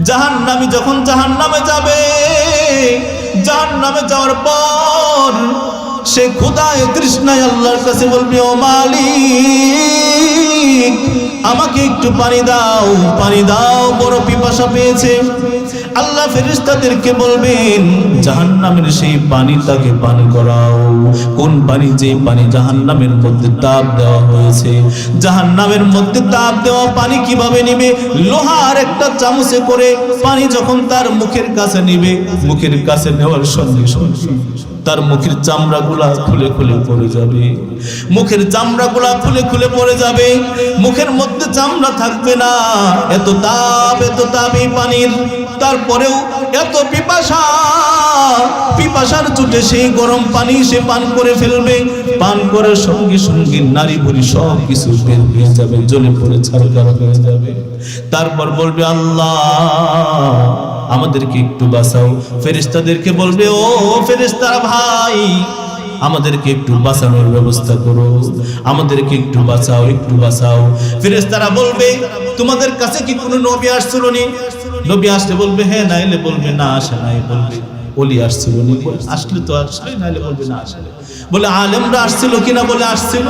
জাহান্নামী যখন জাহান্নামে যাবে, জাহান্নামে যাওয়ার পর সে ক্ষুধায় তৃষ্ণায় আল্লাহর কাছে বলবে, ও মালিক আমাকে একটু পানি দাও, পানি দাও, বড় পিপাসা পেয়েছে। আল্লাহ ফেরেশতাদেরকে বলবেন, জাহান্নামের সেই পানি তাকে পান করাও। কোন পানি? যে পানি জাহান্নামের মধ্যে তাপ দেওয়া হয়েছে। জাহান্নামের মধ্যে তাপ দেওয়া পানি কিভাবে নিবে? লোহার একটা চামচে করে পানি যখন তার মুখের কাছে নিবে, মুখের কাছে নেওয়ার সঙ্গে সঙ্গে তার মুখের চামড়াগুলা খুলে খুলে পড়ে যাবে, মুখের চামড়াগুলা খুলে খুলে পড়ে যাবে, মুখের মধ্যে চামড়া থাকবে না। এত তাপ, এত তাপ এই পানির। তারপরেও এত পিপাসা, পিপাসার চোটে সেই গরম পানি সে পান করে ফেলবে। পান করার সঙ্গে সঙ্গে নারী ভুঁড়ি সব কিছু বের হয়ে যাবে, জ্বলে পড়ে ছারখার হয়ে যাবে। তারপর বলবে, আল্লাহ আমাদেরকে একটু বাঁচাও। ফেরেশতাদেরকে বলবে, ও ফেরেশতারা ভাই আমাদেরকে একটু বাঁচানোর ব্যবস্থা করো, আমাদেরকে একটু বাঁচাও, একটু বাঁচাও। ফেরেশতারা বলবে, তোমাদের কাছে কি কোনো নবী আসছিল নি? নবী আসলে বলবে হ্যাঁ, নাইলে বলবে না আসে নাই। বলবে ওলি আসছিল নি? আসলে তো আসলে, নাইলে বলবে না আসলে। বলে আলেমরা আসছিল কিনা? বলে আসছিল।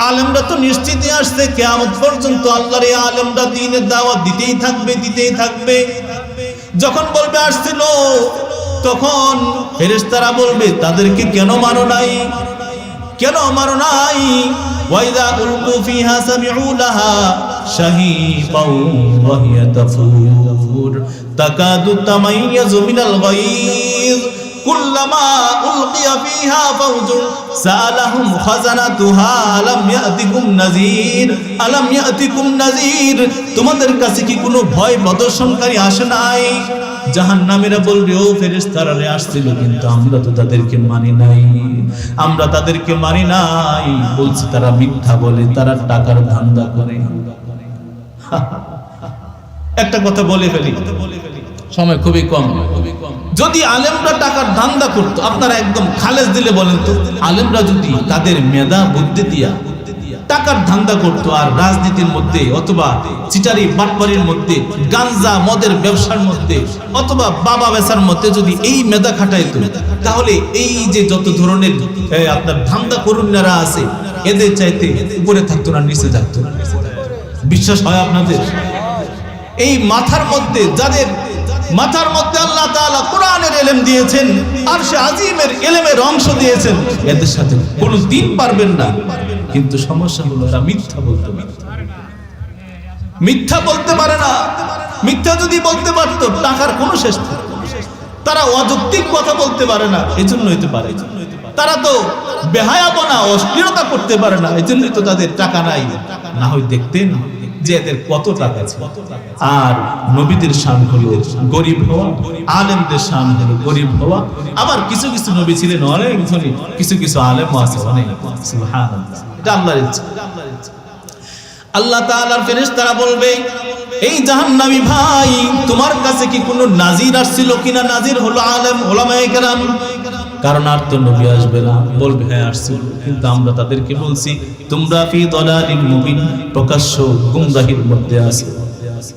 আলেমরা তো নিশ্চিতই আসছে, কিয়ামত পর্যন্ত আল্লাহর এই আলেমরা দ্বীনের দাওয়াত দিতেই থাকবে, দিতেই থাকবে। যখন বলবে আসছিল, তখন ফেরেশতারা বলবে, তাদেরকে কেন মানো নাই? কেন মানো নাই? ওয়াইদা উলকু ফিহা সামিউ লাহা শাহীকাও ওয়া হিয়া তাফুর তাকাদু তামাইয়াজু মিনাল গায়জ কুল্লামা উলকিয়া ফিহা ফাওজুন সালাহুম খাজানাতুহা আলাম ইয়াতিকুম নাযীর, আলাম ইয়াতিকুম নাযীর। তোমাদের কাছে কি কোনো ভয় প্রদর্শনকারী আসে নাই? জাহান্নামীরা বলবে, ও ফেরেশতারা আসছিল, কিন্তু আমরা তো তাদেরকে মানি নাই, আমরা তাদেরকে মানি নাই। বলছে তারা মিথ্যা বলে, তারা টাকার ধান্দা করে। একটা কথা বলে ফেলি, সময় খুবই কম। যদি আলেমরা টাকার ধান্দা করতো, আপনারা একদম খালেজ দিলে বলেন তো, আলেমরা যদি তাদের মেধা বুদ্ধি দিয়া টাকার ধান্দা করতো, আর রাজনীতির মধ্যে অথবা চিটারি বাটপারির মধ্যে, গাঞ্জা মদের ব্যবসার মধ্যে অথবা বাবা বেচার মধ্যে যদি এই মেধা খাটাইতো, তাহলে এই যে যত ধরনের আপনার ধান্দা করুণারা আছে, এদের চাইতে উপরে থাকতো না, নিচে থাকতো না। বিশ্বাস হয় আপনাদের? এই মাথার মধ্যে, যাদের মাথার মধ্যে আল্লাহ তাআলা কোরআনের ইলম দিয়েছেন, আরশে আজিমের ইলমের অংশ দিয়েছেন, এদের সাথে কোনো দিন পারবেন না। কিন্তু সমস্যা হলো এরা মিথ্যা বলতে পারে, মিথ্যা বলতে পারে না। মিথ্যা যদি বলতে পারতো, টাকার কোনো শেষ নেই। তারা অযৌক্তিক কথা বলতে পারে না, এজন্য হইতে পারে। তারা তো বেহায়াপনা, অশ্লীলতা করতে পারে না, এজন্যই তো তাদের টাকা নাই। না হয় দেখতেন যে এদের কত টাকা আছে। আর নবীদের শান হলো গরিব হওয়া, আলেমদের শান হলো গরিব হওয়া। আবার কিছু কিছু নবী ছিলেন অনেক ধনী, কিছু কিছু আলেমও আছে অনেক। সুবহানাল্লাহ, এটা আল্লাহর ইচ্ছা। আল্লাহ তাআলার ফেরেশতারা বলবে, এই জাহান্নামী ভাই, তোমার কাছে কি কোনো নাজির আসছিল কিনা? নাজির হলো আলেম, উলামায়ে কেরাম। কারণ আর তো নবী আসবে না। বলবে হ্যাঁ আসছিল, কিন্তু আমরা তাদেরকে বলছি তোমরা ফি দালালিন মুবিন, প্রকাশ্য গুমরাহির মধ্যে আছো।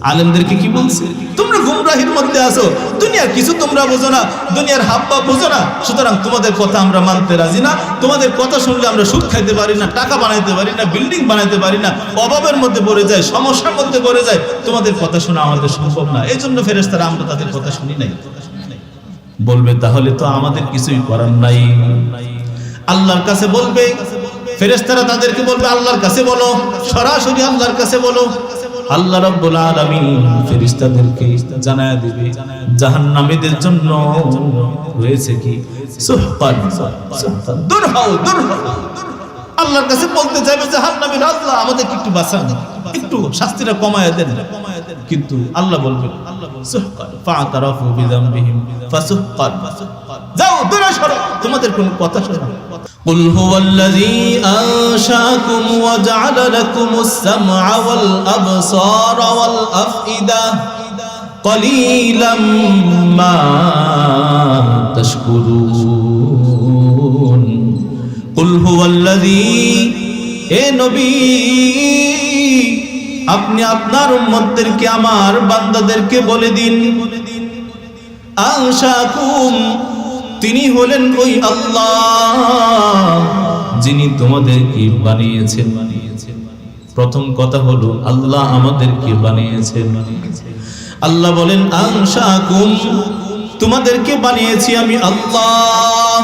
আলেমদেরকে কি বলছে? তোমরা গুমরাহির মধ্যে আছো, দুনিয়ার কিছু তোমরা বোঝো না, দুনিয়ার হাব্বা বোঝো না, সুতরাং তোমাদের কথা আমরা মানতে রাজি না। তোমাদের কথা শুনলে আমরা সুদ খাইতে পারি না, টাকা বানাইতে পারি না, বিল্ডিং বানাইতে পারি না, অভাবের মধ্যে পড়ে যায়, সমস্যার মধ্যে পড়ে যায়। তোমাদের কথা শোনা আমাদের সম্ভব না, এই জন্য ফেরেশতারা আমরা তাদের কথা শুনি নাই। বলবে তাহলে তো আমাদের কিছুই করার নাই। আল্লাহর কাছে বলবে ফেরেশতারা, তাদেরকে বলবে আল্লাহর কাছে বলো, সরাসরি আল্লাহর কাছে বলো। আল্লাহ রাব্বুল আলামিন ফেরেশতাদেরকে জানায় দিবে জাহান্নামীদের জন্য রয়েছে কি? সুহকান, দূর হও, দূর হও। আল্লাহর কাছে বলতে চাইবে জাহান্নামীরা, আল্লাহ আমাদেরকে একটু বাঁচান, একটু শাস্তিটা কমায় দেন। কিন্তু আল্লাহ বলবে সুহকান ফাতারাফু বিযামবিহিম ফাসুহকান, যাও দূরে সরো, তোমাদের কোনো কথা শোনা। কুল হুয়াল্লাযী আনশাকুম ওয়া জাআলা লাকুমুস সামআ ওয়াল আবসারা ওয়াল আফইদা ক্বালীলাম মা তাশকুরুন। কুল হুয়াল্লাযী, এ নবী আপনি আপনার উম্মতদেরকে, আমার বান্দাদেরকে বলে দিন, আনশাকুম, তিনি হলেন ওই আল্লাহ যিনি তোমাদেরকে বানিয়েছেন। প্রথম কথা হলো আল্লাহ আমাদেরকে বানিয়েছেন। আল্লাহ বলেন আনশাকুম, তোমাদেরকে বানিয়েছি আমি আল্লাহ।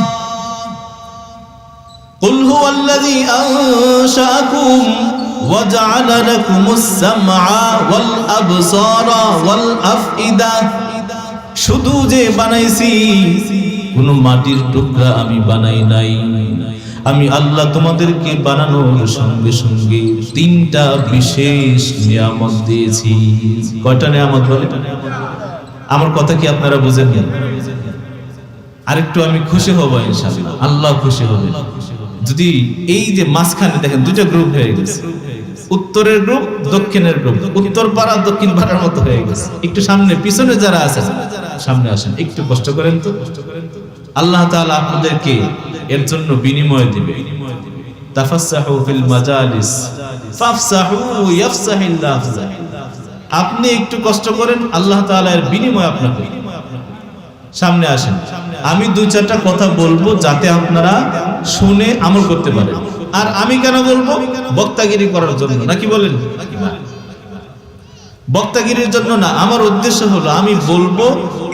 কুল হুয়াল্লাযী আনশাকুম ওয়া জাআলা লাকুমুস সামআ ওয়াল আবসারা ওয়াল আফইদা, শুধু যে বানাইছি, কোন মাটির টুকরা আমি বানাই নাই। আমি আল্লাহ তোমাদেরকে বানানোর সঙ্গে সঙ্গে তিনটা বিশেষ নিয়ামত দিয়েছি। কয়টা নিয়ামত বলে? আমার কথা কি আপনারা বুঝেন? আরেকটু আমি খুশি হব ইনশাআল্লাহ, আল্লাহ খুশি হবে যদি এই যে মাঝখানে দেখেন দুটো গ্রুপ হয়ে গেছে, উত্তরের গ্রুপ, দক্ষিণের গ্রুপ, উত্তর পাড়া দক্ষিণ পাড়ার মতো হয়ে গেছে। একটু সামনে পিছনে যারা আছেন সামনে আসেন, একটু কষ্ট করেন তো। আল্লাহ তাআলা আপনাদেরকে এর জন্য বিনিময় দিবে। তাফাসসাহু ফিল মাজালিস ফাফসাহু ইয়াফসাহিল্লাহু, আপনি একটু কষ্ট করেন, আল্লাহ তাআলা এর বিনিময় আপনাকে। সামনে আসেন, আমি দুই চারটা কথা বলবো যাতে আপনারা শুনে আমল করতে পারেন। আর আমি কেন বলবো? বক্তাগিরি করার জন্য নাকি বলেন? বক্তাগিরির জন্য না, আমার উদ্দেশ্য হলো আমি বলবো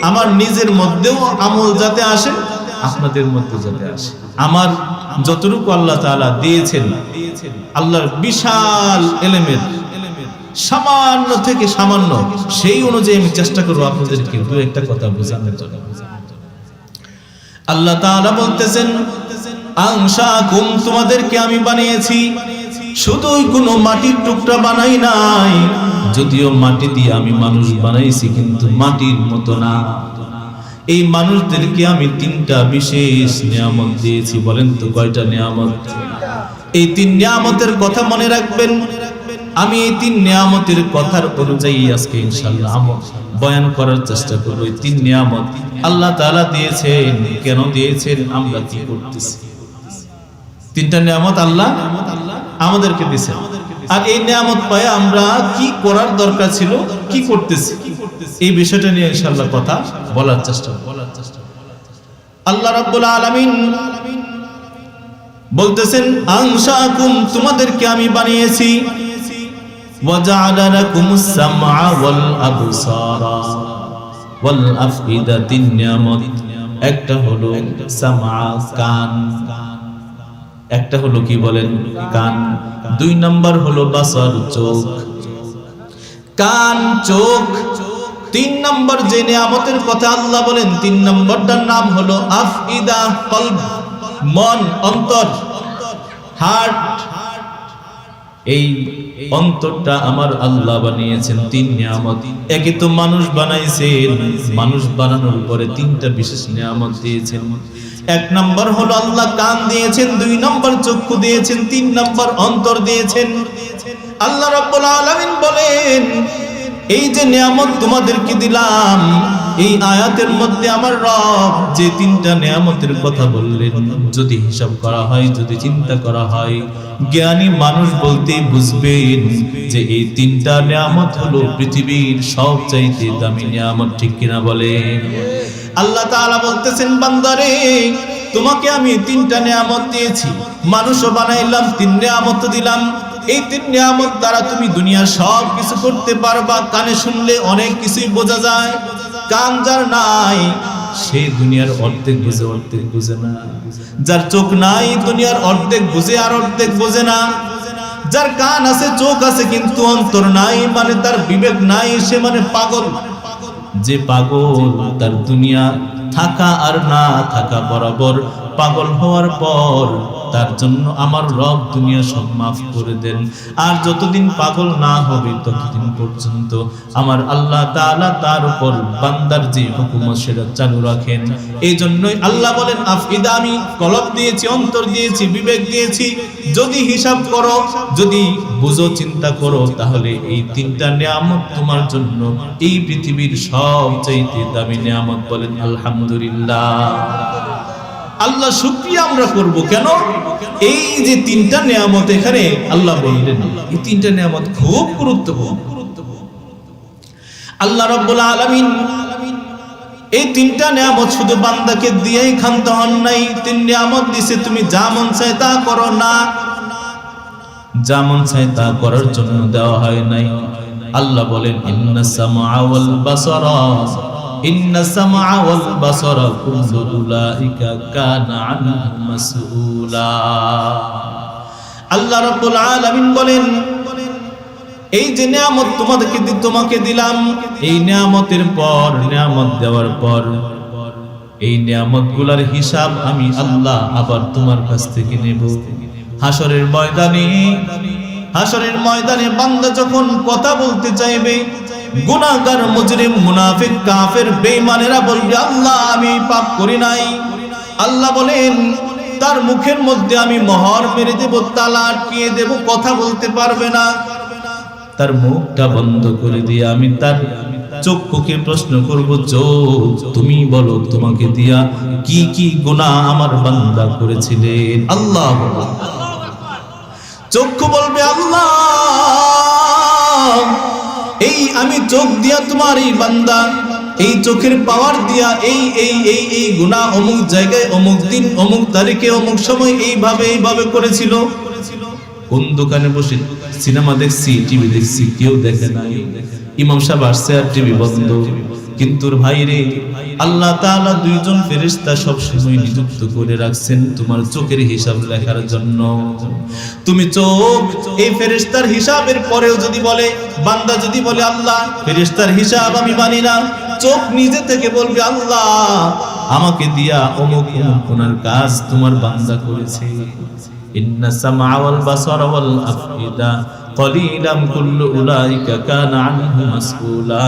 আমার নিজের মধ্যেও আমল যাতে আসে, আপনাদের মধ্যে যাতে আসে। আমার যতটুকু আল্লাহ তাআলা দিয়েছেন, আল্লাহর বিশাল এলেমের সামান্য থেকে সামান্য, সেই অনুযায়ী আমি চেষ্টা করবো আপনাদেরকে দু একটা কথা বোঝানোর জন্য। আল্লাহ তাআলা বলতেছেন আনশাকুম, তোমাদেরকে আমি বানিয়েছি, শুধুই কোনো মাটির টুকরা বানাই নাই। যদিও মাটি দিয়ে আমি মানুষ বানাইছি, কিন্তু মাটির মতো না। এই মানুষদেরকে আমি তিনটা বিশেষ নিয়ামত দিয়েছি। বলেন তো কয়টা নিয়ামত? এই তিন নিয়ামতের কথা মনে রাখবেন। আমি এই তিন নিয়ামতের কথার অনুযায়ী আজকে ইনশাআল্লাহ বয়ান করার চেষ্টা করব। এই তিন নিয়ামত আল্লাহ তাআলা দিয়েছেন, কেন দিয়েছেন, আমরা কি করতেছি। তিনটা নিয়ামত আল্লাহ আমাদেরকে দিয়েছেন, আর এই নিয়ামত পায় আমরা কি করার দরকার ছিল, কি করতেছি, এই বিষয়টা নিয়ে ইনশাআল্লাহ কথা বলার চেষ্টা। আল্লাহ রাব্বুল আলামিন বলতেছেন আনশাকুম, তোমাদেরকে আমি বানিয়েছি, ওয়া জাআলা লাকুমুস সামআ ওয়াল আবসারা ওয়াল আফইদা। তিন নিয়ামত, একটা হলো সামআ কান, একটা হলো কি বলেন কান, দুই নাম্বার হলো বাসার চোখ। কান চোখ, তিন নাম্বার যে নিয়ামতের কথা আল্লাহ বলেন, তিন নাম্বারটার নাম হলো আফইদা, কলব, মন, অন্তর, হার্ট। এই অন্তরটা আমার আল্লাহ বানিয়েছেন তিন নিয়ামত। একে তো মানুষ বানাইছেন, মানুষ বানানোর পরে তিনটা বিশেষ নিয়ামত দিয়েছেন। এক নাম্বার হলো আল্লাহ কান দিয়েছেন, দুই নাম্বার চক্ষু দিয়েছেন, তিন নাম্বার অন্তর দিয়েছেন। আল্লাহ রাব্বুল আলামিন বলেন এই যে নিয়ামত তোমাদেরকে দিলাম, এই আয়াতের মধ্যে আমার রব যে তিনটা নিয়ামতের কথা বললেন, যদি হিসাব করা হয়, যদি চিন্তা করা হয়, জ্ঞানী মানুষ বলতে বুঝবেন যে এই তিনটা নিয়ামত হলো পৃথিবীর সবচাইতে দামি নিয়ামত। ঠিক কিনা বলে? আল্লাহ তাআলা বলতেছেন বান্দারে, তোমাকে আমি তিনটা নিয়ামত দিয়েছি, মানুষও বানাইলাম, তিন নিয়ামত দিলাম। এই তিন নিয়ামত দ্বারা তুমি দুনিয়ার সব কিছু করতে পারবা। কানে শুনলে অনেক কিছুই বোঝা যায়, কান যার নাই সে দুনিয়ার অর্ধেক বুঝে, অর্ধেক বুঝে না। যার চোখ নাই দুনিয়ার অর্ধেক বুঝে আর অর্ধেক বোঝে না। যার কান আছে, চোখ আছে, কিন্তু অন্তর নাই, মানে তার বিবেক নাই, সে মানে পাগল। যে পাগল, তার দুনিয়া থাকা আর না থাকা বরাবর। পাগল হওয়ার পর তার জন্য আমার রব দুনিয়া সব মাফ করে দেন। আর যতদিন পাগল না হবে ততদিন পর্যন্ত আমার আল্লাহ তাআলা তার উপর বান্দার যে হুকুমত সেটা চালু রাখেন। এই জন্যই আল্লাহ বলেন আফইদা, আমি কলব দিয়েছি, অন্তর দিয়েছি, বিবেক দিয়েছি। যদি হিসাব করো, যদি বুঝো, চিন্তা করো, তাহলে এই তিনটা নিয়ামত তোমার জন্য এই পৃথিবীর সবচাইতে দামি নিয়ামত। বলেন আলহামদুলিল্লাহ। আল্লাহ শুকরিয়া আমরা করব কেন? এই যে তিনটা নিয়ামত এখানে আল্লাহ বললেন, এই তিনটা নিয়ামত খুব গুরুত্বপূর্ণ। আল্লাহ রাব্বুল আলামিন এই তিনটা নিয়ামত শুধু বান্দাকে দিয়েই ক্ষান্ত হন নাই। তিন নিয়ামত দিছে, তুমি যা মন চায় তা করো না, যা মন চায় তা করার জন্য দেওয়া হয় নাই। আল্লাহ বলেন ইন্নাস সামআ ওয়াল বাসারা, ইন্নাস সামআ ওয়াল বাসারা কুল্লু উলাইকা কানা আনহু মাসউলা। আল্লাহ রাব্বুল আলামিন বলেন এই যে নিয়ামত তোমাকে দিলাম, এই নিয়ামতের পর, নিয়ামত দেওয়ার পর এই নিয়ামতগুলোর হিসাব আমি আল্লাহ আবার তোমার কাছ থেকে নেব। হাসরের ময়দানে বান্দা যখন কথা বলতে চাইবে, গুনাহগার, মুজরিম, মুনাফিক, কাফের, বেঈমানেরা বলবে আল্লাহ আমি পাপ করি নাই। আল্লাহ বলেন তার মুখের মধ্যে আমি মোহর মেরে দেব, তালা আটকিয়ে দেব, কথা বলতে পারবে না। তার মুখটা বন্ধ করে দিয়ে আমি তার চক্ষুকে প্রশ্ন করব, চোখ তুমি বলো তোমাকে দিয়া কি কি গুনাহ আমার বান্দা করেছিলেন। আল্লাহ চক্ষু বলবে আল্লাহ এই আমি চোখ দিয়া তোমার এই বান্দা, এই চোখের পাওয়ার দিয়া এই এই এই এই গুনাহ অমুক জায়গায় অমুক দিন অমুক তারিখে অমুক সময় এইভাবে করেছিল। কোন দোকানে বসে সিনেমা দেখছি, টিভি দেখছি, কেউ দেখে নাই। ইমাম সাহেব আসছে আর টিভি বন্ধ। কিন্তু ভাই রে, আল্লাহ তাআলা দুইজন ফেরেশতা সব সময় নিযুক্ত করে রাখছেন তোমার চোখের হিসাব লেখার জন্য। তুমি চোখ, এই ফেরেশতার হিসাবের পরেও যদি বলে, বান্দা যদি বলে আল্লাহ ফেরেশতার হিসাব আমি মানি না, চোখ নিজে থেকে বলবে আল্লাহ আমাকে দিয়া অমুক অমুক গুনার কাজ তোমার বান্দা করেছে। ইন্নাস সামআ ওয়াল বাসারা ওয়াল আফইদা কলিলাম কুল্লু উলাইকা কানা আনহু মাসউলা।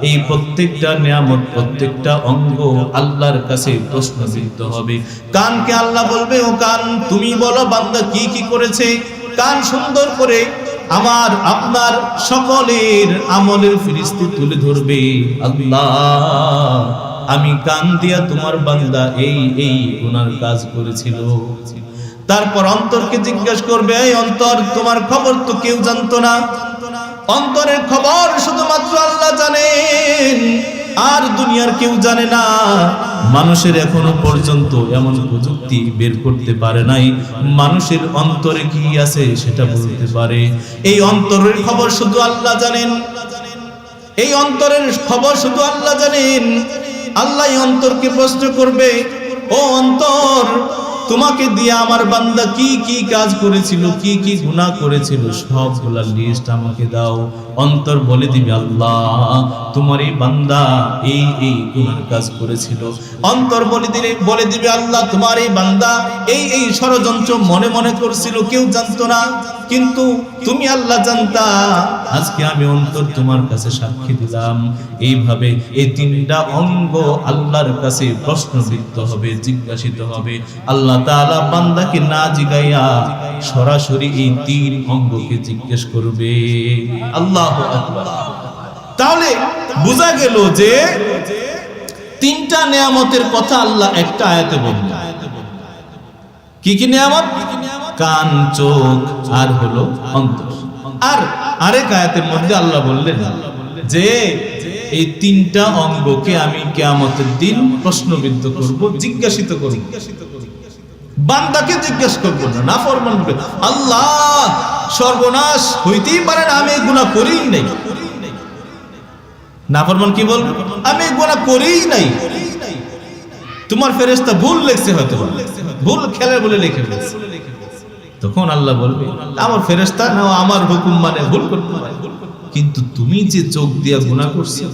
এই প্রত্যেকটা নিয়ামত, প্রত্যেকটা অঙ্গ আল্লাহর কাছে প্রশ্নবিদ্ধ হবে। কানকে আল্লাহ বলবে ও কান তুমি বলো বান্দা কি কি করেছে। কান সুন্দর করে আমার আপনার সকলের আমলের ফিরিস্তি তুলে ধরবে। আল্লাহ আমি কান দিয়া তোমার বান্দা এই এই গুনার কাজ করেছিল। তারপর অন্তরকে জিজ্ঞাসা করবে, এই অন্তর তোমার খবর তো কেউ জানতো না, অন্তরের খবর শুধুমাত্র আল্লাহ জানেন, আর দুনিয়ার কেউ জানে না। মানুষের এখনো পর্যন্ত এমন প্রযুক্তি বের করতে পারে নাই মানুষের অন্তরে কি আছে সেটা বলতে পারে। এই অন্তরের খবর শুধু আল্লাহ জানেন, এই অন্তরের খবর শুধু আল্লাহ জানেন। আল্লাহ এই অন্তরকে প্রশ্ন করবে, ও অন্তর তোমাকে দিয়ে আমার বান্দা কি কি কাজ করেছিল, কি কি গুনাহ করেছিল, সবগুলা লিস্ট আমাকে দাও। অন্তর বলে দিবে আল্লাহ তোমার এই বান্দা এই এই গুনার কাজ করেছিল। অন্তর বলে দিবে আল্লাহ তোমার এই বান্দা এই এই ষড়যন্ত্র মনে মনে করছিল, কেউ জানতো না, কিন্তু তুমি আল্লাহ জানতা। আজকে আমি অন্তর তোমার কাছে সাক্ষী দিলাম। এইভাবে এই তিনটা অঙ্গ আল্লাহর কাছে প্রশ্নবিদ্ধ হবে, জিজ্ঞাসিত হবে। আল্লাহ তাআলা বান্দাকে না জিগাইয়া সরাসরি এই তিন অঙ্গকে জিজ্ঞেস করবে। আল্লাহু আকবার। তাহলে বোঝা গেল যে তিনটা নিয়ামতের কথা আল্লাহ একটা আয়াতে বললেন। কি কি নিয়ামত? কান, চোখ আর হলো অন্তর। আর আরেক আয়াতের মধ্যে আল্লাহ বললেন যে এই তিনটা অঙ্গকে আমি কিয়ামতের দিন প্রশ্নবিদ্ধ করব, জিজ্ঞাসিত করব। বান্দাকে জিজ্ঞাসা করবো না, নাফরমান বলবে আল্লাহ সর্বনাশ হইতেই পারে না, আমি এই গুনাহ করিই নাই। নাফরমান কি বলবে? আমি এই গুনাহ করিই নাই। তোমার ফেরেশতা ভুল লিখছে, হয়তো ভুল খেলার বলে লিখে ফেলেছে। তখন আল্লাহ বলবে আমার ফেরেশতা না আমার হুকুম মানে ভুল করতে পারে, কিন্তু তুমি যে চোখ দিয়া গুনাহ করছো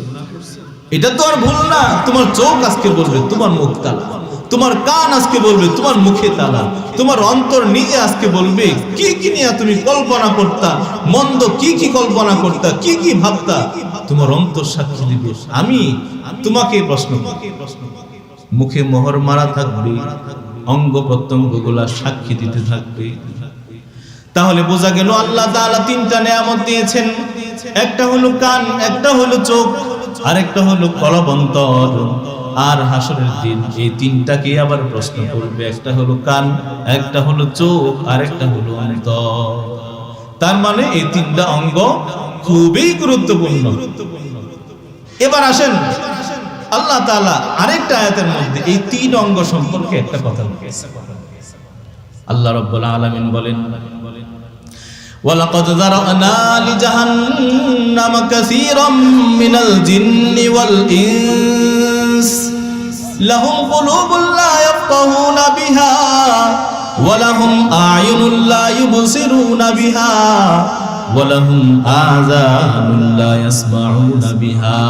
এটা তো আর ভুল না। তোমার চোখ আজকে বলবে তোমার মুখ তালা, তোমার কান আজকে বলবে তোমার মুখে তালা, তোমার অন্তর নিজে আজকে বলবে কি কি নিয়ে তুমি কল্পনা করতা, মন্দ কি কি কল্পনা করতা, কি কি ভাবতা, তোমার অন্তর সাক্ষী দিবে। আমি তোমাকে প্রশ্ন, মুখে মোহর মারা থাকবে, অঙ্গ প্রত্যঙ্গ গুলা সাক্ষী দিতে থাকবে। তাহলে বোঝা গেল আল্লাহ তাআলা তিনটা নিয়ামত দিয়েছেন। একটা হলো কান, একটা হলো চোখ, আরেকটা হলো কলব অন্তর। আর হাসরের দিন এই তিনটাকে আবার প্রশ্ন করবে। একটা হলো কান, একটা হলো চোখ, আর একটা হলো অন্তর। তার মানে এই তিনটা অঙ্গ খুবই গুরুত্বপূর্ণ। এবার আসেন, আল্লাহ তাআলা আরেকটা আয়াতের মধ্যে এই তিন অঙ্গ সম্পর্কে একটা কথা বলেছেন। আল্লাহ রাব্বুল আলামিন বলেন, ওয়ালাকাদ যারানা লিজাহান্নামা কাসীরাম মিনাল জিন্নি ওয়াল ইনস লাহুম কুলুবুন লা ইয়াফকাহুনা বিহা ওয়া লাহুম আ'য়ুনুন লা ইউবসিরুনা বিহা ওয়া লাহুম আযানুন লা ইয়াসমাউনা বিহা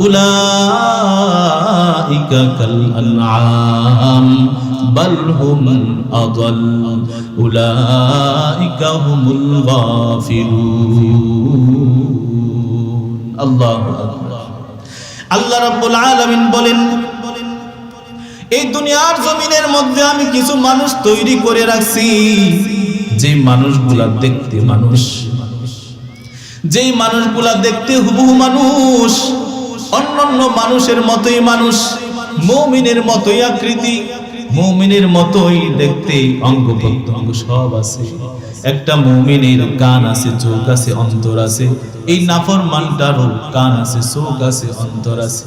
উলাইকা কাল আনআম বাল হুম আদাল উলাইকা হুমুল গাফিলুন। আল্লাহু আকবার। আল্লাহ রাব্বুল আলামিন বলেন, এই দুনিয়ার জমিনের মধ্যে আমি কিছু মানুষ তৈরি করে রাখছি, যে মানুষগুলা দেখতে মানুষ, যেই মানুষগুলা দেখতে হুবহু মানুষ, অন্যান্য মানুষের মতোই মানুষ, মুমিনের মতোই আকৃতি, মুমিনের মতোই দেখতে, অঙ্গ প্রত্যঙ্গ সব আছে। একটা মুমিনের কান আছে, চোখ আছে, অন্তর আছে। এই নাফরমানটারও কান আছে, চোখ আছে, অন্তর আছে।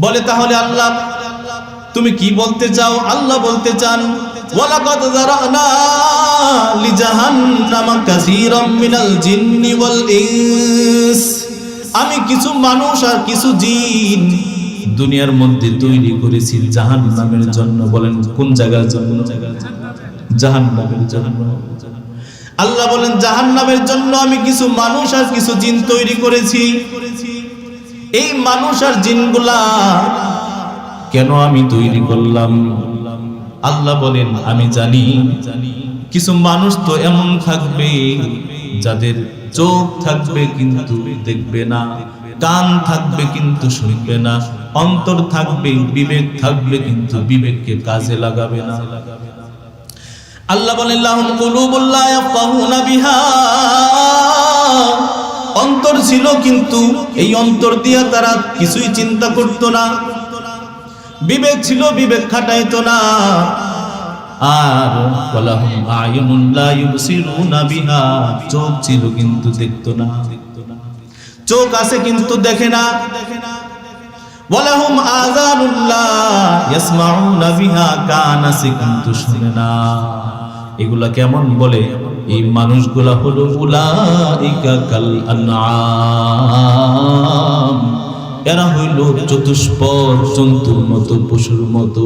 বলে তাহলে আল্লাহ তুমি কি বলতে চাও? আল্লাহ বলতে চান, ওয়ালাকাদ যারানা লিজাহান্নামা কাসীরাম মিনাল জিন্নি ওয়াল ইনস, আমি কিছু মানুষ আর কিছু জিন দুনিয়ার মধ্যে তৈরি করেছি জাহান্নামের জন্য। বলেন কোন জায়গার জন্য? জাহান্নামের জন্য। আল্লাহ বলেন জাহান্নামের জন্য আমি কিছু মানুষ আর কিছু জিন তৈরি করেছি। এই মানুষ আর জিনগুলা কেন আমি তৈরি করলাম? আল্লাহ বলেন আমি জানি কিছু মানুষ তো এমন থাকবে যাদের চোখ থাকবে কিন্তু দেখবে না, কান থাকবে কিন্তু শুনবে না, অন্তর থাকবে, বিবেক থাকবে কিন্তু বিবেককে কাজে লাগাবে না। আল্লাহ বলেন লাহুম কুলুবুন লা ইয়াফকাহুনা বিহা, অন্তর ছিল কিন্তু এই অন্তর দিয়ে তারা কিছুই চিন্তা করতো না। বিবেক ছিল, বিবেক খাটাইতো না। আর ওয়ালাহুম আ'য়ুনুন লা ইউবসিরুনা বিহা, চোখ ছিল কিন্তু দেখতো না। চোখ আছে কিন্তু দেখে না। ওয়ালাহুম আযানুন লা ইয়াসমাউনা বিহা, কান আছে কিন্তু শুনে না। এগুলা কেমন? বলে এই মানুষগুলা হলো উলাইকা কাল আনআম, এরা হইল চতুষ্পদ জন্তুর মতো, পশুর মতো।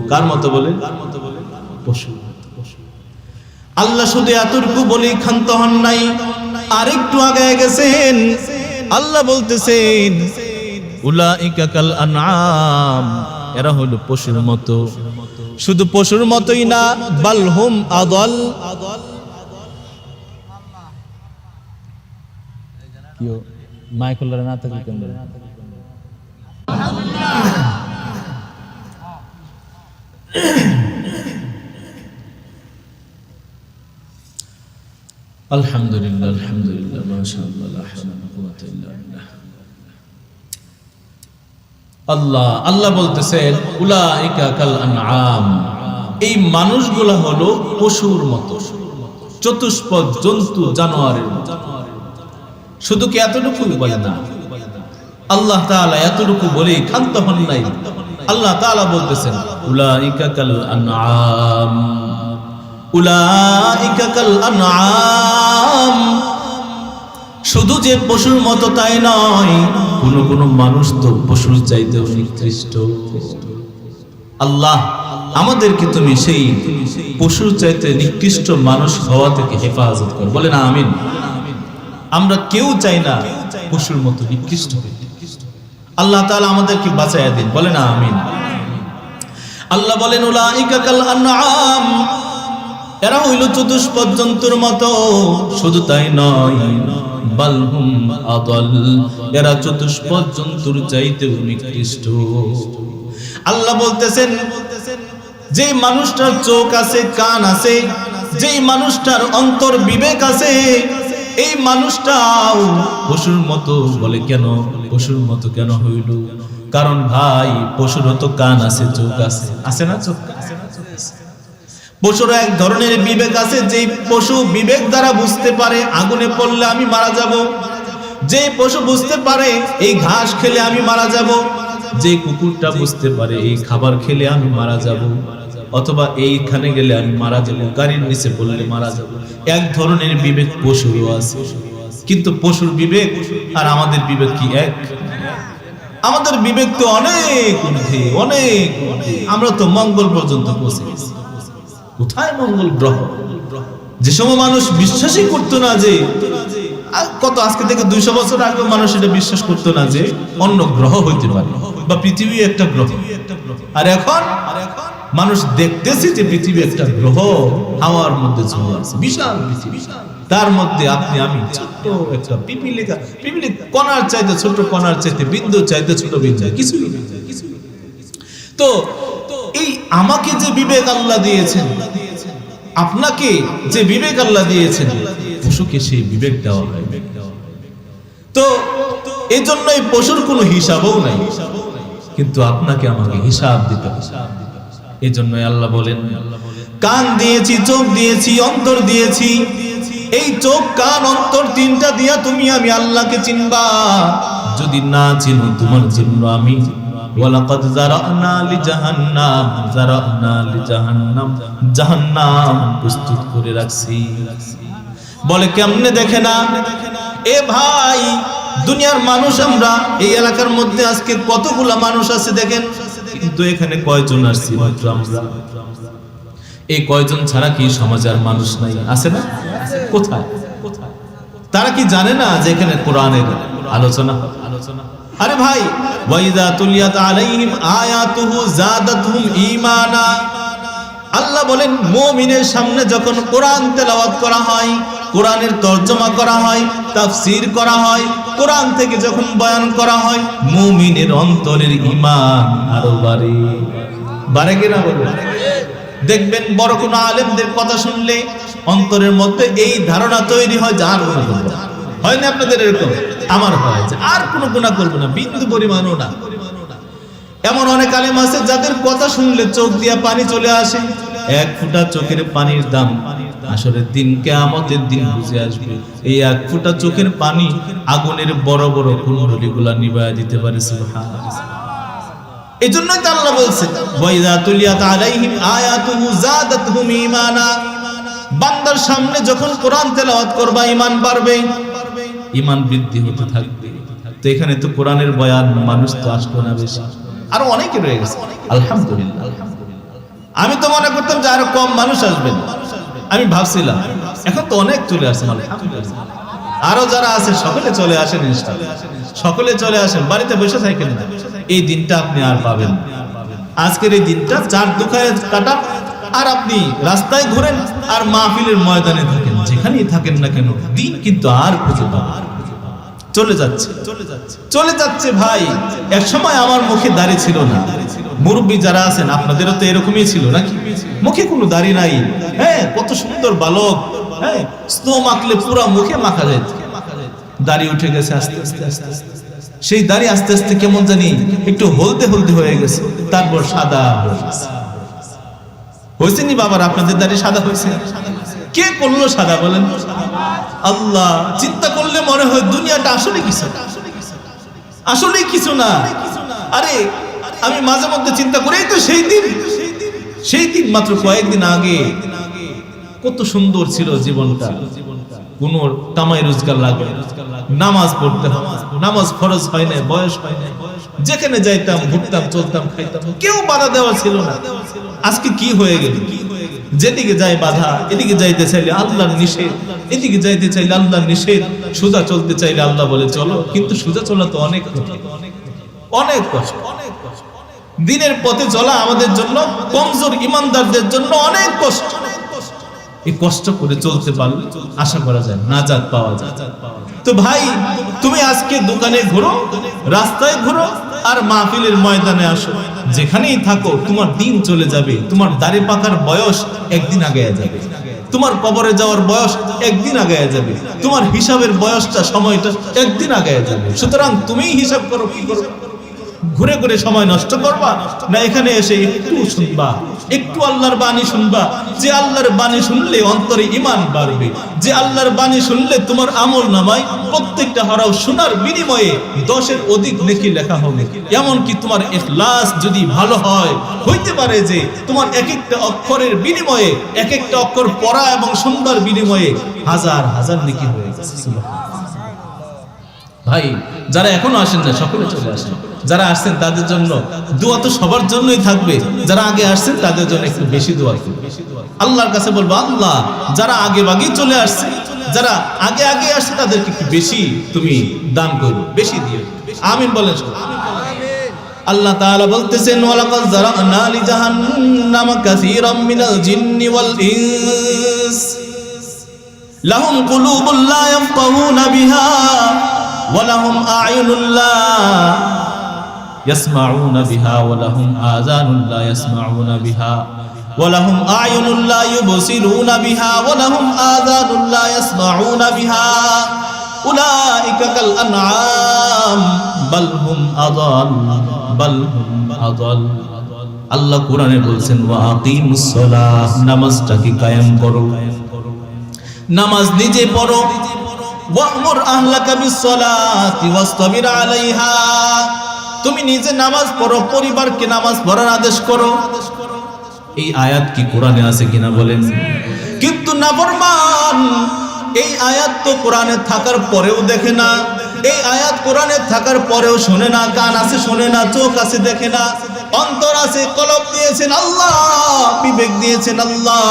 কার মতো? বলে পশু। আল্লাহ শুধু এতটুকু বলেই ক্ষান্ত হন নাই, আরেকটু আগায় গেছেন। আল্লাহ বলতেছেন উলাইকা কাল আনআম, এরা হলো পশুর মতো। শুধু পশুর মতোই না, বাল হুম আদাল, কিও মাইকুলার না থাকি কেন? আলহামদুলিল্লাহ, আলহামদুলিল্লাহ, মাশাআল্লাহ, লা হাওলা ওয়ালা কুওয়াতা ইল্লা বিল্লাহ। আল্লাহ আল্লাহ বলতেছেন উলাইকা কাল আনআম, এই মানুষগুলা হলো পশুর মতো, চতুষ্পদ জন্তু, জানোয়ারের মতো। শুধু কি এতটুকু বলে না? আল্লাহ তাআলা এতটুকু বলে ক্ষান্ত হন নাই। আল্লাহ তাআলা বলতেছেন উলাইকা কাল আনআম, উলাইকা কাল আনআম। শুধু যে পশুর মতো তাই নয়, কোন মানুষ তো পশুর চাইতেও নিকৃষ্ট। আল্লাহ আমাদেরকে তুমি সেই পশুর চাইতে নিকৃষ্ট মানুষ হওয়া থেকে হেফাজত কর। বলে না আমিন। আমরা কেউ চাই না পশুর মতো নিকৃষ্ট হইতে। আল্লাহ তাআলা আমাদেরকে বাঁচাইয়া দিন। বলে না আমিন। আল্লাহ বলেন উলাইকা কাল আনআম, এরা হইল চতুষ্পদ জন্তুর মতো। শুধু তাই নয়, বাল হুম আদাল, এরা চতুষ্পদ জন্তুর চাইতেও নিকৃষ্ট। আল্লাহ বলতেছেন যেই মানুষটার চোখ আছে, কান আছে, যেই মানুষটার অন্তর, বিবেক আছে, এই মানুষটাও পশুর মতো। বলে কেন পশুর মতো কেন হইল? কারণ ভাই পশুরও তো কান আছে, চোখ আছে, আছে না? চোখ পশুর এক ধরনের বিবেক আছে, যে পশু বিবেক দ্বারা বুঝতে পারে আগুনে পড়লে আমি মারা যাব, যে পশু বুঝতে পারে এই ঘাস খেলে আমি মারা যাব, যে কুকুরটা বুঝতে পারে এই খাবার খেলে আমি মারা যাব, অথবা এইখানে গেলে আমি মারা যাব, গাড়ির নিচে পড়লে মারা যাব। এক ধরনের বিবেক পশুরও আছে। কিন্তু পশুর বিবেক আর আমাদের বিবেক কি এক? আমাদের বিবেক তো অনেক ঊর্ধ্বে, অনেক ঊর্ধ্বে। আমরা তো মঙ্গল পর্যন্ত পৌঁছে গেছি। কোথায় মঙ্গল গ্রহ? যে সময় মানুষ বিশ্বাসই করতো না যে, আজকে থেকে 200 বছর আগে মানুষ এটা বিশ্বাস করতো না যে অন্য গ্রহ হইতে পারে বা পৃথিবী একটা গ্রহ। আর এখন মানুষ দেখতেছে যে পৃথিবী একটা গ্রহ, হাওয়ার মধ্যে ঝুলে আছে, বিশাল পৃথিবী, তার মধ্যে আপনি আমি ছোট্ট একটা পিপিলি কণার চাইতে ছোট, কণার চাইতে বিন্দু চাইতে ছোট বিন্দু, কিছুই না। তো এই আমাকে যে বিবেক আল্লাহ দিয়েছেন, আপনাকে যে বিবেক আল্লাহ দিয়েছেন, পশুকে সেই বিবেক দেওয়া হয়। তো এই জন্য এই পশুর কোনো হিসাবও নাই, কিন্তু আপনাকে আমাকে হিসাব দিতে হবে। এই জন্য আল্লাহ বলেন, কান দিয়েছি, চোখ দিয়েছি, অন্তর দিয়েছি। এই চোখ, কান, অন্তর তিনটা দিয়া তুমি আমি আল্লাহকে চিনবা। যদি না চিনো, তোমার জন্য আমি ওয়ালাকাদ যারানা লিজাহান্নাম জাহান্নাম প্রস্তুত করে রাখছি। বলে কেমনে? দেখে না? এ ভাই, দুনিয়ার মানুষ আমরা, এই এলাকার মধ্যে আজকে কতগুলা মানুষ আছে দেখেন, কিন্তু এখানে কয়জন আসছি মাত্র আমরা। এই কয়জন ছাড়া কি সমাজে আর মানুষ নাই? আছে না? কোথায়? তারা কি জানে না যে এখানে কোরআনের আলোচনা? আরে ভাই, ওয়াইদা তুলিয়াত আলাইহিম আয়াতুহু যাদাতহুম ঈমানা। আল্লাহ বলেন, মুমিনের সামনে যখন কোরআন তেলাওয়াত করা হয়, কোরআনের তরজমা করা হয়, তাফসীর করা হয়, কোরআন থেকে যখন বয়ান করা হয়, মুমিনের অন্তরের ঈমান আরো বাড়ে কিনা বলুন? দেখবেন বড় কোন আলেমদের কথা শুনলে অন্তরের মধ্যে এই ধারণা তৈরি হয় যে আর কোনো গুনাহ হয় না। আপনাদের এরকম? আমার হয় যে আর কোনো গুনাহ করব না, বিন্দু পরিমাণও না। এমন অনেক আলেম আছে যাদের কথা শুনলে চোখ দিয়া পানি চলে আসে। এক ফোঁটা চোখের পানির দাম আসরের দিন, কিয়ামতের দিন বুঝে আসবে। এই এক ফোঁটা চোখের পানি আগুনের বড় বড় কুণ্ডলীগুলা নিভায়া দিতে পারে। সুবহানাল্লাহ। এজন্যই তো আল্লাহ বলছেন, ওয়াইদা তুলিয়াত আলাইহিম আয়াতুহু যাদাতহুম ঈমানা। বান্দার সামনে যখন কোরআন তেলাওয়াত করবা, ঈমান বাড়বে, ঈমান বৃদ্ধি হতে থাকবে। তো এখানে তো কোরআনের বয়ান, মানুষ তো আসলো না বেশি, আরো অনেকে রয়ে গেছে। আলহামদুলিল্লাহ। আমি তো মনে করতাম যে আরো কম মানুষ আসবেন, আমি ভাবছিলাম। এখন তো অনেক চলে আসছেন, আলহামদুলিল্লাহ। আরো যারা আছে সকলে চলে আসেন, ইনশাআল্লাহ সকলে চলে আসেন। বাড়িতে বসে থাকেন না, এই দিনটা আপনি আর পাবেন। আজকের এই দিনটা চার দোকানে কাটান, আর আপনি রাস্তায় ঘুরেন আর মাহফিলের ময়দানে থাকেন, যেখানেই থাকেন না কেন, দিন কিন্তু আর খুঁজে পাবেন। চলে যাচ্ছে ভাই। এক সময় আমার মুখে দাড়ি ছিল না। মুরব্বী যারা আছেন আপনাদেরও তো এরকমই ছিল নাকি? মুখে কোনো দাড়ি নাই। হ্যাঁ, কত সুন্দর বালক, হ্যাঁ, স্নো মাখলে পুরো মুখে মাখা যায়। দাড়ি উঠে গেছে আস্তে আস্তে। সেই দাড়ি আস্তে আস্তে কেমন জানি একটু হলদে হয়ে গেছে, তারপর সাদা হয়েছে। নি বাবার, আপনাদের দাড়ি সাদা হয়েছে? কে করলো সাদা বলেন? আল্লাহ। চিন্তা করলে মনে হয় দুনিয়াটা আসলে কিছু না। আরে আমি মাঝে মধ্যে চিন্তা করি, তো সেই দিন মাত্র কয়েকদিন আগে কত সুন্দর ছিল জীবনটা। কোন কামাই রোজগার লাগে, নামাজ পড়তে হয়, নামাজ ফরজ হয় না, বয়স হয় না, যেখানে যাইতাম, ঘুরতাম, চলতাম, খাইতাম, কেউ বাধা দেওয়া ছিল না। আজকে কি হয়ে গেল? যেদিকে যাই বাধা, এদিকে যাইতে চাইলে আল্লাহর নিষেধ, এদিকে যাইতে চাইলে আল্লাহর নিষেধ। সোজা চলতে চাইলে আল্লাহ বলে চলো, কিন্তু সোজা চলা তো অনেক কষ্ট। দিনের পথে চলা আমাদের জন্য, কমজোর ইমানদারদের জন্য অনেক কষ্ট। এই কষ্ট করে চলতে পারলে আশা করা যায় নাজাত পাওয়া যায়। তো ভাই, তুমি আজকে দোকানে ঘুরো, রাস্তায় ঘুরো, আর মাহফিলের ময়দানে আসো, যেখানেই থাকো, তোমার দিন চলে যাবে। তোমার দাড়ি পাকার বয়স একদিন আগায়া যাবে, তোমার কবরে যাওয়ার বয়স একদিন আগায়া যাবে, তোমার হিসাবের বয়সটা, সময়টা একদিন আগায়া যাবে। সুতরাং তুমিই হিসাব করো, কি করো। ঘুরে ঘুরে সময় নষ্ট করবা, না এখানে এসে একটু শুনবা, একটু আল্লাহর বাণী শুনবা? যে আল্লাহর বাণী শুনলে অন্তরে ঈমান বাড়বে, যে আল্লাহর বাণী শুনলে তোমার আমল নামায় প্রত্যেকটা হরফ শোনার বিনিময়ে 10-এর অধিক নেকি লেখা হবে। এমনকি তোমার ইখলাস যদি ভালো হয়, হইতে পারে যে তোমার এক একটা অক্ষরের বিনিময়ে, এক একটা অক্ষর পড়া এবং শুনবার বিনিময়ে হাজার হাজার নেকি হয়ে গেছে। ভাই, যারা এখনো আসেন না সকলে চলে আসেন। যারা আসছেন তাদের জন্য দোয়া তো সবার জন্যই থাকবে। যারা আগে আসছেন তাদের জন্য একটু বেশি দোয়া করবে। আল্লাহর কাছে বলবো, আল্লাহ যারা আগে ভাগেই চলে আসছে, যারা আগে আগে আসছে তাদেরকে একটু বেশি তুমি দান করো, বেশি দিও। আমিন বলেন সবাই। আল্লাহ তাআলা বলতেছেন, ওয়ালাকাদ যারানা লিজাহান্নামা কাসীরাম মিনাল জিন্নি ওয়াল ইনস লাহুম কুলুবুন লা ইয়াফকাহুনা বিহা ওয়ালাহুম আ'য়ুনুন লা ইয়াসমাউনা বিহা ওয়ালাহুম আযানুন লা ইয়াসমাউনা বিহা ওয়ালাহুম আ'য়ুনুন লা ইউবসিরুনা বিহা ওয়ালাহুম আযানুন লা ইয়াসমাউনা বিহা উলাইকা কাল আনআম বাল হুম আযাল বাল হুম আযাল। আল্লাহ কোরআনে বলছেন, ওয়া আকিমুস সালাহ, নামাজটাকে কায়েম করো, নামাজ নিজে পড়ো। ওয়া'মুর আহলাকা বিস-সালাতি ওয়াসতাবির আলাইহা, তুমি নিজে নামাজ পড়ো, পরিবারকে নামাজ পড়ার আদেশ করো। এই আয়াত কি কোরআনে আছে কিনা বলেন? কিন্তু নাফরমান এই আয়াত তো কোরআনে থাকার পরেও দেখে না, এই আয়াত কোরআনে থাকার পরেও শোনে না, কান আছে শোনে না, চোখ আছে দেখে না, অন্তর আছে, কলব দিয়েছেন আল্লাহ, বিবেক দিয়েছেন আল্লাহ।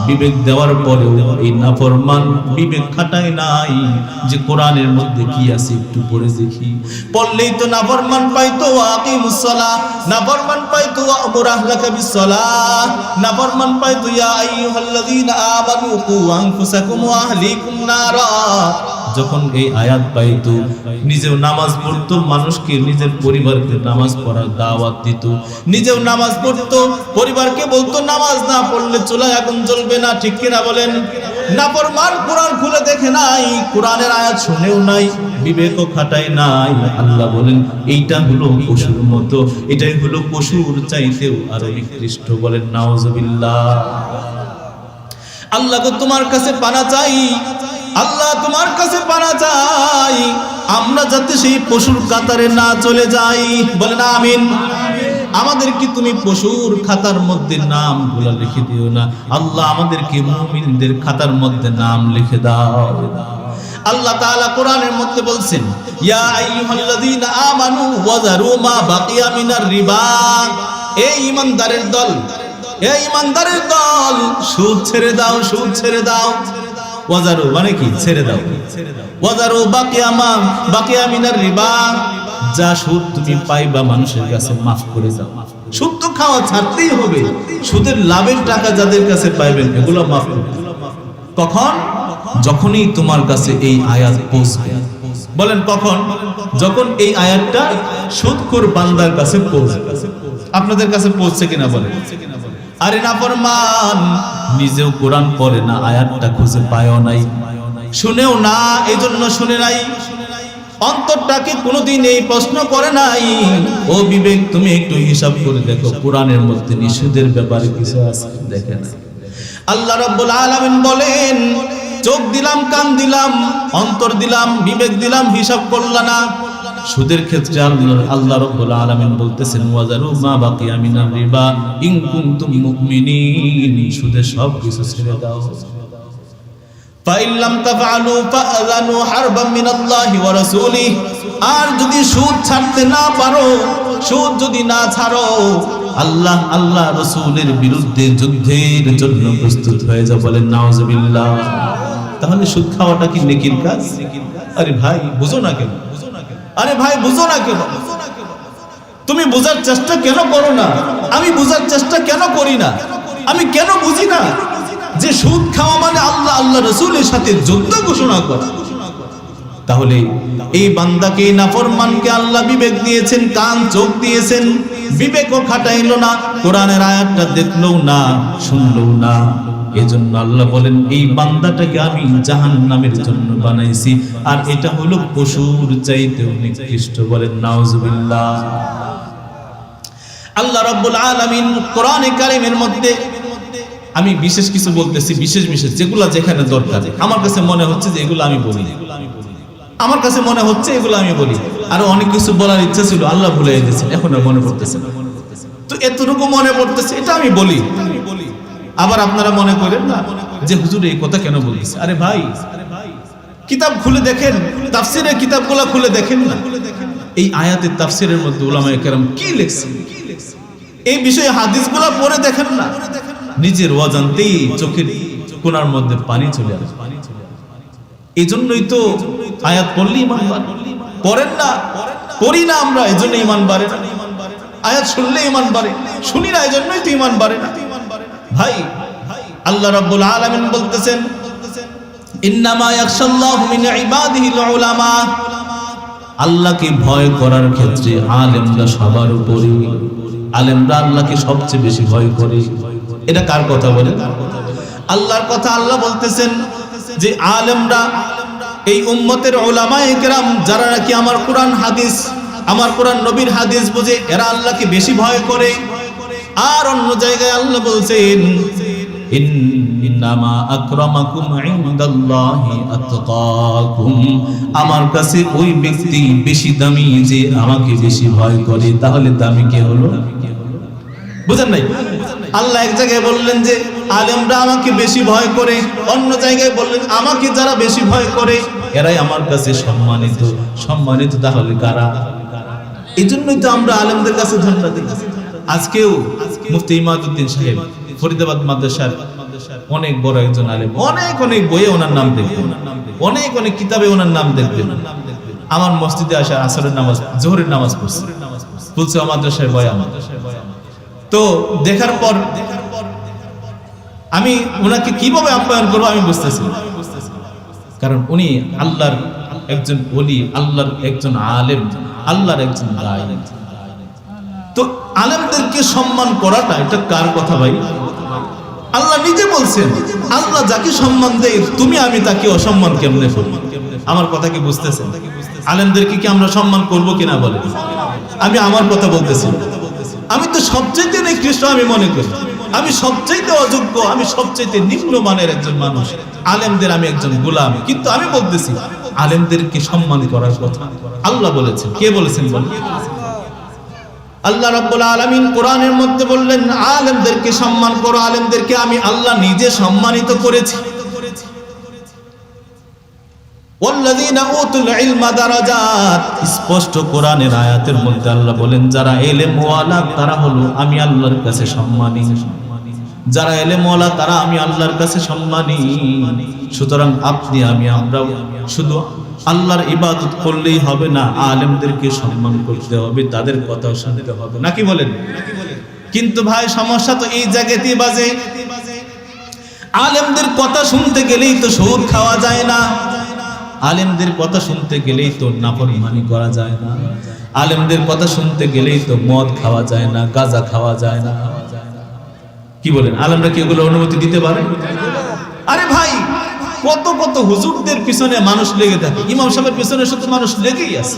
বিবেক দেওয়ার পরেও এই নাফরমান বিবেক খাটায় নাই যে কোরআনের মধ্যে কি আছে একটু পড়ে দেখি। পড়লেই তো নাফরমান পাইতো আকিমুস সালাহ, নাফরমান পাইতো আমুর আহলাকা বিস-সালাহ, নাফরমান পাইতো ইয়া আইয়ুহাল্লাযীনা আমানু কু আনফুসাকুম ওয়া আহলিকুম নারা। যখন এই আয়াত পাইতো, নিজেও নামাজ পড়তো, মানুষকে নিজের পরিবারকে নামাজ পড়ার দাওয়াত দিত, নিজেও নামাজ পড়তো, পরিবারকে বলতো নামাজ না পড়লে চুলায় আগুন জ্বলবে না, ঠিক কিনা বলেন? নাফরমান কোরআন খুলে দেখে নাই, কোরআনের আয়াত শুনেও নাই, বিবেকও খাটায় নাই। আল্লাহ বলেন, এইটা হলো পশুর মতো, এটাই হলো পশুর চাইতেও আরো নিকৃষ্ট। বলেন নাউজুবিল্লাহ। আল্লাহ তোমার কাছে পানা চাই, আল্লাহ তোমার কাছে পানা চাই, আমরা যাতে সেই পশুর কাতারে না চলে যাই। বলেন আমিন। আমাদেরকে তুমি পশুর খাতার মধ্যে নাম গুলো লিখে দিও না আল্লাহ, আমাদেরকে মুমিনদের খাতার মধ্যে নাম লিখে দাও। আল্লাহ তাআলা কোরআনের মধ্যে বলছেন, ইয়া আইয়ুহাল্লাযীনা আমানু ওয়াযারু মা বাকিয়া মিনার রিবা। এই ঈমানদারের দল, এই ঈমানদারের দল, সুদ ছেড়ে দাও, সুদ ছেড়ে দাও। ওয়াজারু মানে কি? ছেড়ে দাও। ওয়াজারু বাকিয়া মিনার রিবা, যা সুদ তুমি পাইবা মানুষের কাছে মাফ করে দাও। সুদ তো খাওয়া ছাড়তেই হবে, সুদের লাভের টাকা যাদের কাছে পাইবেন এগুলো মাফ করবে। কখন? যখনই তোমার কাছে এই আয়াত পৌঁছবে। বলেন কখন? যখন এই আয়াতটা সুদখোর বান্দার কাছে পৌঁছবে। আপনাদের কাছে পৌঁছছে কিনা বলেন? আরে নাফরমান নিজেও কোরআন পড়ে না, আয়াতটা খুঁজে পায়ও নাই, শুনেও না, এজন্য শুনে নাই, অন্তরটাকে কোনোদিন এই প্রশ্ন করে নাই। ও বিবেক, তুমি একটু হিসাব করে দেখো কোরআনের মধ্যে নিষেধের ব্যাপারে কিছু আছে দেখে না। আল্লাহ রাব্বুল আলামিন বলেন, চোখ দিলাম, কান দিলাম, অন্তর দিলাম, বিবেক দিলাম, হিসাব করলা না। সুদের ক্ষেত্রে আল্লাহ রাব্বুল আলামিন বলতেছেন, ওয়াজারু মা বাকিয়া মিনার রিবা ইন কুনতুম মুমিনিন, সুদের সব কিছু ছেড়ে দাও। ফাইন লাম তাফআলু ফাআযানু হারবাম মিনাল্লাহি ওয়া রাসূলিহি, আর যদি সুদ ছাড়তে না পারো, সুদ যদি না ছাড়ো, আল্লাহ রাসূলের বিরুদ্ধে যুদ্ধের জন্য প্রস্তুত হয়ে যাও। বলেন নাউজুবিল্লাহ। তাহলে সুদ খাওয়াটা কি নেকির কাজ? আরে ভাই বুঝো না কেন? আরে ভাই বুঝো না কেন? তুমি বোঝার চেষ্টা কেন করো না? আমি বোঝার চেষ্টা কেন করি না? আমি কেন বুঝি না যে সুদ খাওয়া মানে আল্লাহ রাসূলের সাথে যুদ্ধ ঘোষণা করা? তাহলে এই বান্দাকে, নাফরমানকে আল্লাহ বিবেক দিয়েছেন, কান চোখ দিয়েছেন, বিবেকও খাটাইলো না, কোরআনের আয়াতটা দেখলো না, শুনলো না, এজন্য আল্লাহ বলেন এই বান্দাটাকে আমি জাহান্নামের জন্য বানাইছি, আর এটা হলো পশুর চাইতেও নিকৃষ্ট। বলেন নাউজুবিল্লাহ। আল্লাহ রাব্বুল আলামিন কোরআনে কারীমের মধ্যে, আমি বিশেষ কিছু বলতেছি, বিশেষ বিশেষ যেগুলো যেখানে দরকার, আমার কাছে মনে হচ্ছে যে এগুলো আমি বলি, আমার কাছে মনে হচ্ছে এগুলো আমি বলি। আরো অনেক কিছু বলার ইচ্ছা ছিল, আল্লাহ ভুলে গেছেন, এখন আর মনে পড়তেছে না। তো এতটুকু মনে পড়তেছে, এটা আমি বলি। আবার আপনারা মনে করেন না যে হুজুর এই কথা কেন বলতেছে। আরে ভাই, কিতাব খুলে দেখেন, তাফসীরের কিতাবগুলো খুলে দেখেন না, এই আয়াতের তাফসীরের মধ্যে উলামায়ে কেরাম কি লিখছে, এই বিষয়ে হাদিসগুলো পড়ে দেখেন না, নিজের অজান্তেই চোখের কোণার মধ্যে পানি চলে আসে। এই জন্যই তো আয়াত পড়লে ঈমান বাড়ে। পড়েন না, পড়ি না আমরা, এই জন্য ঈমান বাড়ে না। আয়াত শুনলে ঈমান বাড়ে, শুনি না, এই জন্যই তো ঈমান বাড়ে না। ভাই, আল্লাহ রাব্বুল আলামিন বলতেছেন ইন্নামা ইয়াখশাল্লাহু মিন ইবাদিহিল উলামা, আল্লাহকে ভয় করার ক্ষেত্রে আলেমরা সবার উপরে, আলেমরা আল্লাহকে সবচেয়ে বেশি ভয় করে। এটা কার কথা বলেন? আল্লাহর কথা। আল্লাহ বলতেছেন যে আলেমরা, এই উম্মতের উলামায়ে কেরাম যারা নাকি আমার কোরআন হাদিস, আমার কোরআন নবীর হাদিস বুঝে, এরা আল্লাহকে বেশি ভয় করে। আর অন্য জায়গায় আল্লাহ বলছেন ইন্নামা আকরামাকুম ইনদাল্লাহি আতকাকুম, আমার কাছে ওই ব্যক্তি বেশি দামি যে আমাকে বেশি ভয় করে। তাহলে দামি কে হলো? বুঝেন নাই? আল্লাহ এক জায়গায় বললেন যে আলেমরা আমাকে বেশি ভয় করে, অন্য জায়গায় বললেন আমাকে যারা বেশি ভয় করে এরাই আমার কাছে সম্মানিত। সম্মানিত তাহলে কারা? এই জন্যই তো আমরা আলেমদের কাছে ধন্যবাদ দিই। আজকেও মুফতি ইমাদউদ্দিন সাহেব ফরিদাবাদ মাদ্রাসার অনেক বড় একজন আলেম, অনেক অনেক বইয়ে ওনার নাম দেখবেন, অনেক অনেক কিতাবে ওনার নাম দেখবেন। আমার মসজিদে আসা আসরের নামাজ, জোহরের নামাজ পড়ছে, বলছে মাদ্রাসার বয়ান। তো দেখার পর আমি ওনাকে কিভাবে আপ্যায়ন করবো আমি বুঝতেছি, কারণ উনি আল্লাহর একজন ওলি, আল্লাহর একজন আলেম, আল্লাহর একজন দাঈ। তো আলেমদেরকে সম্মান করাটা এটা কার কথা ভাই? আল্লাহ নিজে বলছেন, আল্লাহ যাকে সম্মান দেয় তুমি আমি তাকে অসম্মান কেমনে করব? আমার কথা কি বুঝতেছেন? আলেমদেরকে কি আমরা সম্মান করব কিনা বলে? আমি আমার কথা বলতেছি। আমি তো সবচেয়ে নিকৃষ্ট আমি মনে করি, আমি সবচেয়ে অযোগ্য, আমি সবচেয়ে নিম্নমানের একজন মানুষ। আলেমদের আমি একজন গোলাম, কিন্তু আমি বলতেছি আলেমদেরকে সম্মান করার কথা আল্লাহ বলেছেন। কে বলেছেন বল? আল্লাহ রাব্বুল আলামিন কোরআনের মধ্যে বললেন আলেমদেরকে সম্মান করো, আলেমদেরকে আমি আল্লাহ নিজে সম্মানিত করেছি। ওয়াল্লাযীনা উতুল ইলমা দারাজাত, স্পষ্ট কোরআনের আয়াতের মধ্যে আল্লাহ বলেন যারা ইলম ওয়ালা তারা হলো আমি আল্লাহর কাছে সম্মানী। যারা ইলম ওয়ালা তারা আমি আল্লাহর কাছে সম্মানী। সুতরাং আপনি আমি আমরাও শুধু আল্লাহর ইবাদত করলেই হবে না, আলেমদেরকে সম্মান করতে হবে, তাদের কথাও শুনতে হবে, নাকি বলেন? কিন্তু ভাই সমস্যা তো এই জায়গাতেই বাজে, আলেমদের কথা শুনতে গেলেই তো সুদ খাওয়া যায় না, আলেমদের কথা শুনতে গেলেই তো নাফরমানি করা যায় না, আলেমদের কথা শুনতে গেলেই তো মদ খাওয়া যায় না, গাঁজা খাওয়া যায় না। কি বলেন? আলেমরা কি এগুলো অনুমতি দিতে পারে? আরে ভাই, কত কত হুজুরদের পিছনে মানুষ লেগে থাকে, ইমাম সাহেবের পিছনে শুধু মানুষ লেগেই আছে।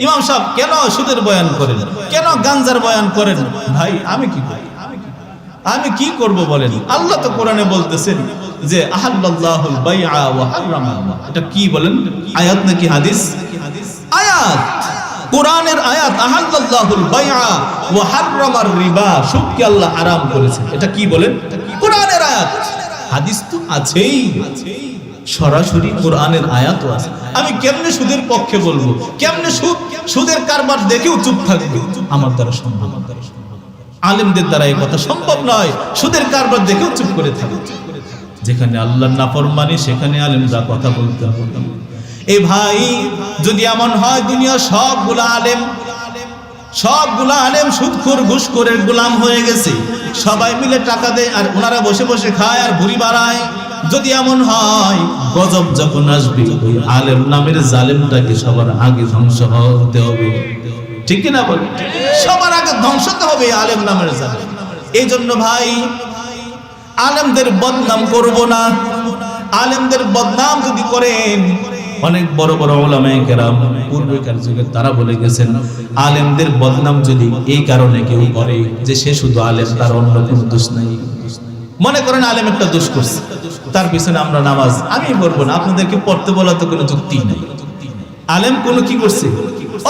ইমাম সাহেব কেন সুদের বয়ান করেন, কেন গাঞ্জার বয়ান করেন? ভাই আমি কি করি, আমি কি করব বলেন? আল্লাহ তো কোরআনে বলতেছেন যে আহাল্লাল্লাহুল বাইআ ওয়া হারামাল্লাহ। এটা কি বলেন? আয়াত নাকি হাদিস? আয়াত, কোরআনের আয়াত। আহাল্লাল্লাহুল বাইআ ওয়া হারামার রিবা, সুদকে আল্লাহ হারাম করেছেন। এটা কি বলেন? কোরআনের আয়াত। হাদিস তো আছেই, সরাসরি কোরআনের আয়াতও আছে। আমি কেমনে সুদের পক্ষে বলবো? কেমনে সুদের কারবার দেখেও চুপ থাকবো? আমার দ্বারা সম্ভব না, আলেমদের দ্বারা এই কথা সম্ভব নয়। সুদের কারবার দেখেও চুপ করে থাকবে। যেখানে আল্লাহর নাফরমানি সেখানে আলেমরা কথা বলতে হবে। এই ভাই, যদি এমন হয় দুনিয়ার সবগুলা আলেম সুদখোর ঘুষখোরের গোলাম হয়ে গেছে, সবাই মিলে টাকা দেয় আর ওনারা বসে বসে খায় আর ভুঁড়ি বাড়ায়, যদি এমন হয় গজব যখন আসবে ওই আলেম নামের জালেমটাকে সবার আগে ধ্বংস হতে হবে। ঠিক কিনা বল? সবার আগে ধ্বংস তো হবে আলেম নামের জালেম। এই জন্য ভাই আলেমদের বদনাম করব না। আলেমদের বদনাম যদি করেন, অনেক বড় বড় উলামায়ে কেরাম পূর্বেকার যুগে তারা বলে গেছেন, আলেমদের বদনাম যদি এই কারণে কেউ করে যে সে শুধু আলেম, তার অন্য কোনো দোষ নাই। মনে করেন আলেম একটা দোষ করছে, তার পিছনে আমরা নামাজ, আমি বলবো না, আপনাদেরকে পড়তে বলা তো কোনো যুক্তি নাই। আলেম কোনো কি করছে?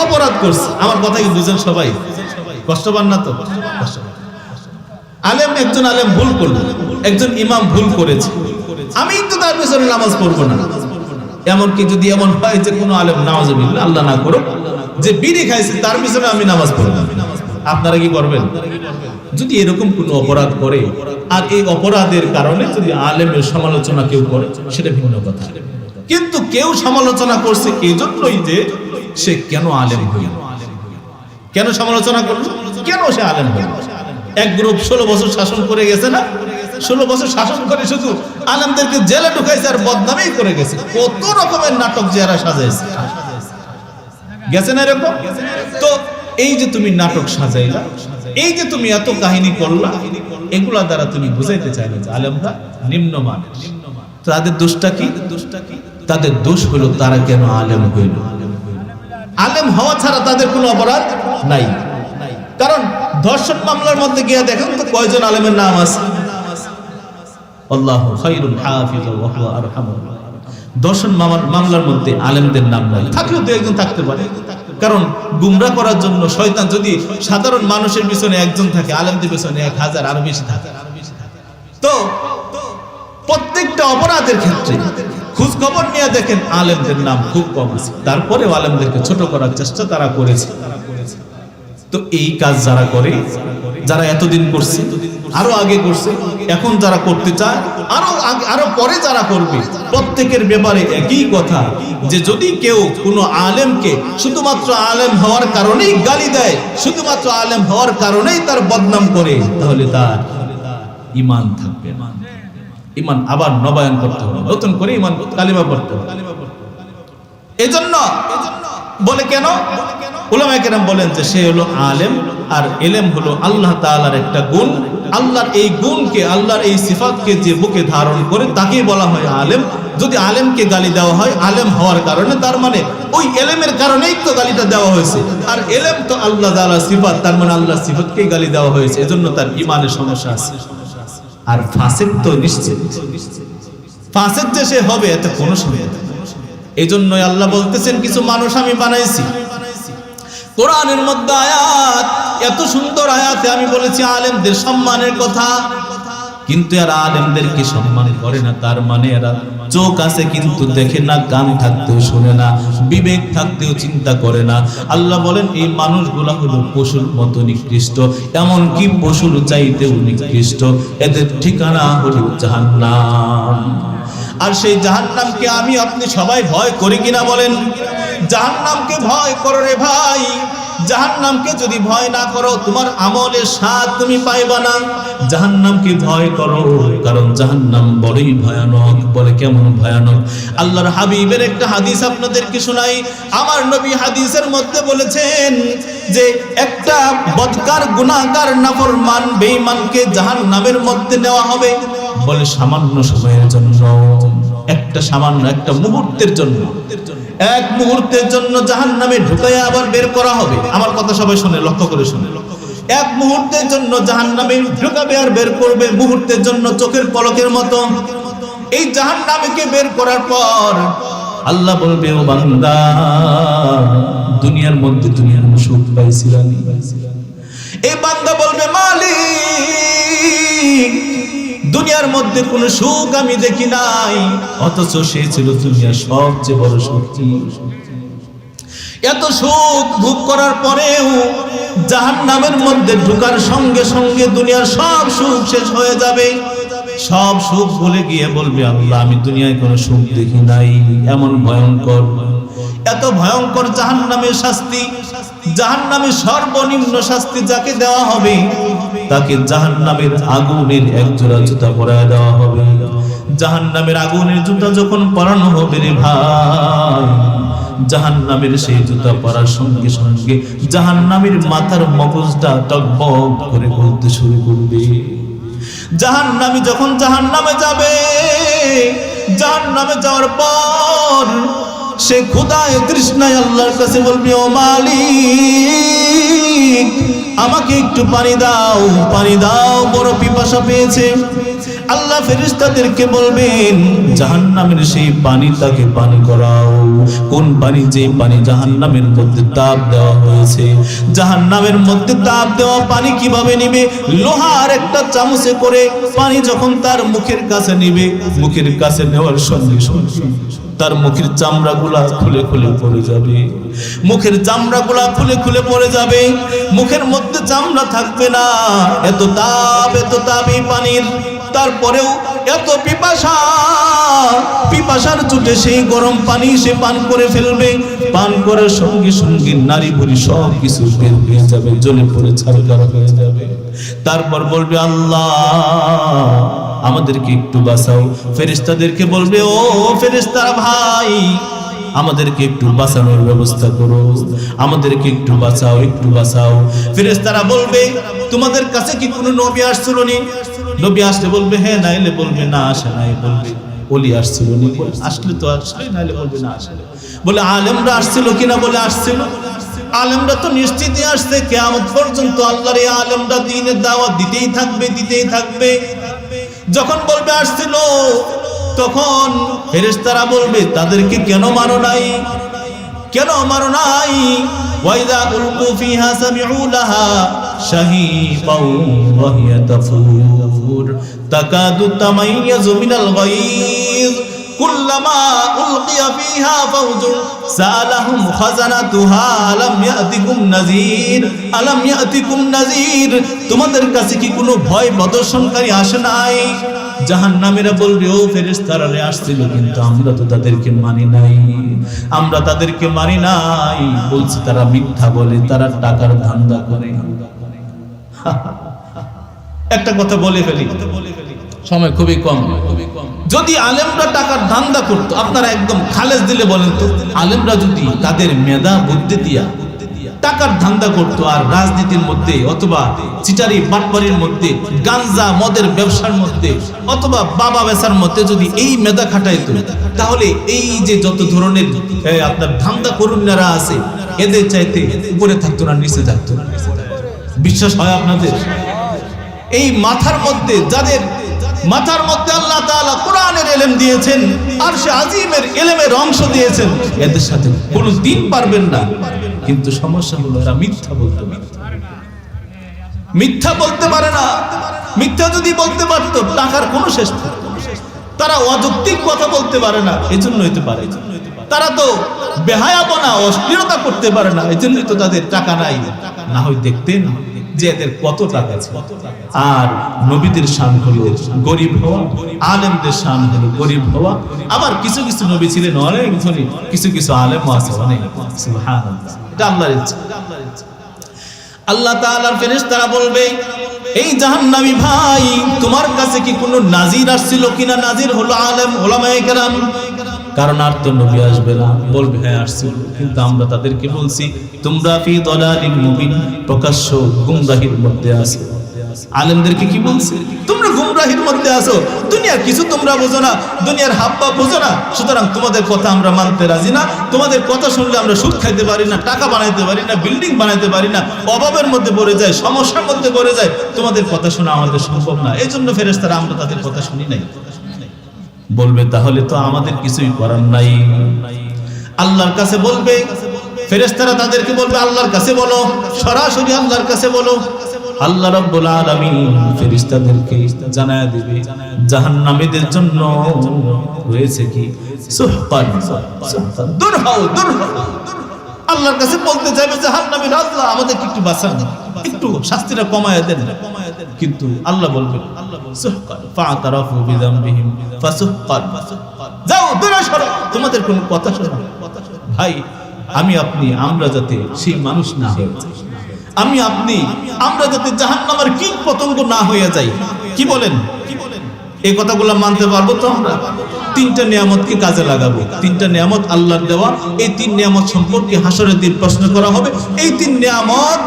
অপরাধ করছে। আমার কথা কি বুঝেন সবাই? কষ্ট পান না তো? আলেম, একজন আলেম ভুল করলো, একজন ইমাম ভুল করেছে, আমি তো তার পিছনে নামাজ পড়বো না। এমনকি যদি এমন হয় যে কোনো আলেম, নাউজুবিল্লাহ, আল্লাহ না করুক, যে বিড়ি খাইছে তার পিছনে আমি নামাজ পড়বো, আপনারা কি করবেন? যদি এরকম কোনো অপরাধ করে আর এই অপরাধের কারণে যদি আলেমের সমালোচনা কেউ করে, সেটা ভিন্ন কথা। কিন্তু কেউ সমালোচনা করছে এই জন্যই যে সে কেন আলেম হইল, কেন সমালোচনা করলো, কেন সে আলেম হইল। এক গ্রুপ 16 বছর শাসন করে গেছে না, 16 বছর শাসন করে শুধু আলেমদেরকে জেলে ঢুকাইছে আর বদনামই করে গেছে। কত রকমের নাটক যারা সাজাইছে, গেছে না এরকম? তো এই যে তুমি নাটক সাজাইলা, এই যে তুমি এত কাহিনী করলা, এগুলা দ্বারা তুমি বুঝাইতে চাইলে যে আলেমরা নিম্নমানের। তাদের দোষটা কি? তাদের দোষ হলো তারা কেন আলেম হইল। আলেম হওয়া ছাড়া তাদের কোনো অপরাধ নাই। কারণ ধর্ষণ মামলার মধ্যে গিয়ে দেখেন তো কয়জন আলেমের নাম আছে? আল্লাহু খায়রুল হাফিজা ওয়া হুয়া আরহামুর রাহিমিন। ধর্ষণ মামলার মধ্যে আলেমদের নাম নাই, থাকলেও তো একজন থাকতে পারে। কারণ গুমরা করার জন্য শয়তান যদি সাধারণ মানুষের পিছনে একজন থাকে, আলেমদের পিছনে 1000 আরো বেশি থাকে। তো প্রত্যেকটা অপরাধের ক্ষেত্রে খোঁজ খবর নিয়ে দেখেন আলেমদের নাম খুব কম আছে। তারপরেও আলেমদেরকে ছোট করার চেষ্টা তারা করেছে। তো এই কাজ যারা করে, যারা এতদিন করছে, আরো আগে করছে, এখন যারা করতে চায়, আরো পরে যারা করবে, প্রত্যেকের ব্যাপারে একই কথা যে যদি কেউ কোনো আলেমকে শুধুমাত্র আলেম হওয়ার কারণেই গালি দেয়, শুধুমাত্র আলেম হওয়ার কারণেই তার বদনাম করে, তাহলে তার ঈমান থাকবে না। ঈমান আবার নবায়ন করতে হবে, নতুন করে ঈমান কালিমা পড়তে হবে। এজন্য বলে কেন উলামায়ে কেরাম বলেন যে সে হলো আলেম, আর ইলম হলো আল্লাহ তাআলার একটা গুণ। আল্লাহর এই গুণকে, আল্লাহর এই সিফাতকে যে বুকে ধারণ করে তাকেই বলা হয় আলেম। যদি আলেমকে গালি দেওয়া হয় আলেম হওয়ার কারণে, তার মানে ওই ইলমের কারণেই তো গালিটা দেওয়া হয়েছে। আর ইলম তো আল্লাহ তাআলার সিফাত, তার মানে আল্লাহর সিফাতকেই গালি দেওয়া হয়েছে, এজন্য তার ঈমানের সমস্যা আছে। আর ফাসিক তো নিশ্চিত, ফাসিক যে সে হবে এতে কোনো সন্দেহ নেই। এই জন্যই আল্লাহ বলতেছেন কিছু মানুষ আমি বানাইছি। কোরআনের মধ্যে আয়াত, এত সুন্দর আয়াতে আমি বলেছি আলেমদের সম্মানের কথা, কিন্তু এরা আলেমদেরকে সম্মান করে না। তার মানে এরা চোখ আছে কিন্তু দেখে না, কান থাকতেও শোনে না, বিবেক থাকতেও চিন্তা করে না। আল্লাহ বলেন এই মানুষগুলা হলো পশুর মতো নিকৃষ্ট, এমনকি পশুর চাইতেও নিকৃষ্ট। এদের ঠিকানা হলো জাহান্নাম। আর সেই জাহান্নামকে আমি আপনি সবাই ভয় করি কিনা বলেন? জাহান্নামকে ভয় করো রে ভাই। জাহান্নামকে যদি ভয় না করো, তোমার আমলের স্বাদ তুমি পাইবা না। জাহান্নামকে ভয় করো, কারণ জাহান্নাম বড়ই ভয়ানক। বলে কেমন ভয়ানক? আল্লাহর হাবিবের একটা হাদিস আপনাদেরকে শোনাই। আমার নবী হাদিসের মধ্যে বলেছেন যে একটা বদকার, গুনাহগার, নাফরমান, বেঈমানকে জাহান্নামের মধ্যে নেওয়া হবে। বলে সামান্য সময়ের জন্য, একটা সামান্য একটা মুহূর্তের জন্য, এক মুহূর্তের জন্য জাহান্নামে ঢুকাইয়া আবার বের করা হবে। আমার কথা সবাই শুনে, লক্ষ্য করে শুনে। এক মুহূর্তের জন্য জাহান্নামে ঢুকাবে আর বের করবে, মুহূর্তের জন্য, চোখের পলকের মতো। এই জাহান্নামীকে বের করার পর আল্লাহ বলবে, ও বান্দা, দুনিয়ার মধ্যে দুনিয়ার সুখ পাইছিলাম। এই বান্দা বলবে, মালিক, দুনিয়ার মধ্যে কোন সুখ আমি দেখি নাই, অথচ সে ছিল দুনিয়ার সবচেয়ে বড় সুখী। এত সুখ ভোগ করার পরেও জাহান্নামের মধ্যে ঢোকার সঙ্গে সঙ্গে দুনিয়ার সব সুখ শেষ হয়ে যাবে। সব সুখ ভুলে গিয়ে বলবে, আল্লাহ, আমি দুনিয়ায় কোনো সুখ দেখি নাই। এমন ভয়ঙ্কর, এত ভয়ঙ্কর জাহান্নামের শাস্তি। জাহান্নামের সর্বনিম্ন শাস্তি যাকে দেওয়া হবে, তাকে জাহান্নামের আগুনের এক জোড়া জুতা পরায় দেওয়া হবে। জাহান্নামের আগুনের জুতা যখন পরানো হবে রে ভাই, জাহান্নামের সেই জুতা পরার সঙ্গে সঙ্গে জাহান্নামের মাথার মগজটা টকবক করে বলতে শুরু করবে। জাহান্নামী যখন জাহান্নামে যাবে, জাহান্নামে যাওয়ার পর সে ক্ষুধায় তৃষ্ণায় আল্লাহর কাছে বলবে, ও মালিক আমাকে একটু পানি দাও, পানি দাও, বড় পিপাসা পেয়েছে। আল্লাহ ফেরেশতাদেরকে বলবেন, জাহান্নামের সেই পানি তাকে পানি করাও। কোন পানি? যে পানি জাহান্নামের মধ্যে তাপ দেওয়া হয়েছে। জাহান্নামের মধ্যে তাপ দেওয়া পানি কিভাবে নিবে? লোহার একটা চামচে করে পানি যখন তার মুখের কাছে নিবে, মুখের কাছে নেওয়ার সঙ্গে সঙ্গে তার মুখের চামড়াগুলা খুলে খুলে পড়ে যাবে, মুখের চামড়াগুলা খুলে খুলে পড়ে যাবে, মুখের মধ্যে চামড়া থাকবে না। এত তাপ, এত তাপ এই পানির। তারপরেও এত পিপাসা, পিপাসার চোটে সেই গরম পানি সে পান করে ফেলবে। পান করার সঙ্গে সঙ্গে নারী ভুঁড়ি সব কিছু বের হয়ে যাবে, জ্বলে পড়ে ছারখার হয়ে যাবে। তারপর বলবে, আল্লাহ আমাদেরকে একটু বাঁচাও। ফেরেশতাদেরকে বলবে, ও ফেরেশতারা ভাই আমাদেরকে একটু বাঁচানোর ব্যবস্থা করো, আমাদেরকে একটু বাঁচাও, একটু বাঁচাও। ফেরেশতারা বলবে, তোমাদের কাছে কি কোনো নবী আসছিল নি? নবী আসলে বলবে হ্যাঁ, নাইলে বলবে না আসে নাই। বলবে ওলি আসছিল নি? আসলে তো আসলে, নাইলে বলবে না আসলে। বলে আলেমরা আসছিল কিনা? বলে আসছিল। আলেমরা তো নিশ্চিতই আসছে, কিয়ামত পর্যন্ত আল্লাহর এই আলেমরা দ্বীনের দাওয়াত দিতেই থাকবে, দিতেই থাকবে। যখন বলবে আসছিল, তখন ফেরেশতারা বলবে, তাদেরকে কেন মানো নাই? কেন মানো নাই? ওয়াইদা উলকু ফিহা সামিউ লাহা শাহীকাও ওয়া হিয়া তাফুর তাকাদু তামাইয়াজু মিনাল গায়জ কুল্লামা উলকিয়া ফিহা ফাওজুন সালাহুম খাজানাতুহা আলাম ইয়াতিকুম নাযীর, আলাম ইয়াতিকুম নাযীর। তোমাদের কাছে কি কোনো ভয় প্রদর্শনকারী আসে নাই? জাহান্নামীরা বলবে, ও ফেরেশতারা আসছিল, কিন্তু আমরা তো তাদেরকে মানি নাই, আমরা তাদেরকে মানি নাই। বলছি তারা মিথ্যা বলে, তারা টাকার ধান্দা করে। একটা কথা বলে ফেলি, সময় খুবই কম। যদি আলেমরা টাকার ধান্দা করতো, আপনারা একদম খালেজ দিলে বলেন তো, আলেমরা যদি তাদের মেধা বুদ্ধি দিয়া টাকার ধান্দা করতো, আর রাজনীতির মধ্যে অথবা চিটারি বাটপারির মধ্যে, গাঞ্জা মদের ব্যবসার মধ্যে অথবা বাবা বেচার মধ্যে যদি এই মেধা খাটাইতো, তাহলে এই যে যত ধরনের আপনার ধান্দা করুণারা আছে, এদের চাইতে উপরে থাকতো না, নিচে থাকতো না। বিশ্বাস হয় আপনাদের? এই মাথার মধ্যে, যাদের মাথার মধ্যে আল্লাহ তাআলা কোরআনের ইলম দিয়েছেন, আরশে আজিমের ইলমের অংশ দিয়েছেন, এদের সাথে কোনো দিন পারবেন না। কিন্তু সমস্যা হলো এরা মিথ্যা বলতে পারে, মিথ্যা বলতে পারে না। মিথ্যা যদি বলতে পারতো, টাকার কোনো শেষ নেই। তারা অযৌক্তিক কথা বলতে পারে না, এজন্য হইতে পারে। তারা তো বেহায়াপনা, অশ্লীলতা করতে পারে না, এজন্যই তো তাদের টাকা নাই। না হয় দেখতেন যে এদের কত টাকা আছে। আর নবীদের শান হলো গরিব হওয়া, আলেমদের শান হলো গরিব হওয়া। আবার কিছু কিছু নবী ছিলেন অনেক ধনী, কিছু কিছু আলেমও আছে অনেক। সুবহানাল্লাহ, এটা আল্লাহর ইচ্ছা। আল্লাহ তাআলার ফেরেশতারা বলবে, এই জাহান্নামী ভাই, তোমার কাছে কি কোনো নাজির আসছিল কিনা? নাজির হলো আলেম, উলামায়ে কেরাম। কারণ আর তো নবী আসবে না। বলবে হ্যাঁ আসছিল, কিন্তু আমরা তাদেরকে বলছি তোমরা ফি দালালিন মুবিন, প্রকাশ্য গুমরাহির মধ্যে আছো। আলেমদেরকে কি বলছে? তোমরা গুমরাহির মধ্যে আছো, দুনিয়ার কিছু তোমরা বোঝো না, দুনিয়ার হাব্বা বোঝো না, সুতরাং তোমাদের কথা আমরা মানতে রাজি না। তোমাদের কথা শুনলে আমরা সুদ খাইতে পারি না, টাকা বানাইতে পারি না, বিল্ডিং বানাইতে পারি না, অভাবের মধ্যে পড়ে যায়, সমস্যার মধ্যে পড়ে যায়। তোমাদের কথা শোনা আমাদের সম্ভব না, এই জন্য ফেরেশতারা আমরা তাদের কথা শুনি নাই। বলবে তাহলে তো আমাদের কিছুই করার নাই। আল্লাহর কাছে বলবে ফেরেশতারা, তাদেরকে বলবে আল্লাহর কাছে বলো, সরাসরি আল্লাহর কাছে বলো। আল্লাহ রাব্বুল আলামিন ফেরেশতাদেরকে জানায়া দিবে জাহান্নামীদের জন্য রয়েছে কি? সুহকান, সুহকান, দূর হও, দূর হও। আল্লাহর কাছে বলতে চাইবে জাহান্নামীর, আল্লাহ আমাদেরকে একটু বাঁচান, একটু শাস্তিটা কমায়া দেন। কিন্তু আল্লাহ বলবে সুহকান ফাতারাফু বিযামবিহিম ফাসুহকান, যাও দূরে সরো, তোমাদের কোনো কথা শোনা। ভাই, আমি আপনি, আমরা যাতে সেই মানুষ না হয়ে যাই, আমি আপনি, আমরা যাতে জাহান্নামের কীট পতঙ্গ না হয়ে যাই। কি বলেন? এই কথাগুলো মানতে পারবো তো আমরা? তিনটা নিয়ামতকে কাজে লাগাবো। তিনটা নিয়ামত আল্লাহর দেওয়া। এই তিন নিয়ামত সম্পর্কে হাসরের দিন প্রশ্ন করা হবে। এই তিন নিয়ামত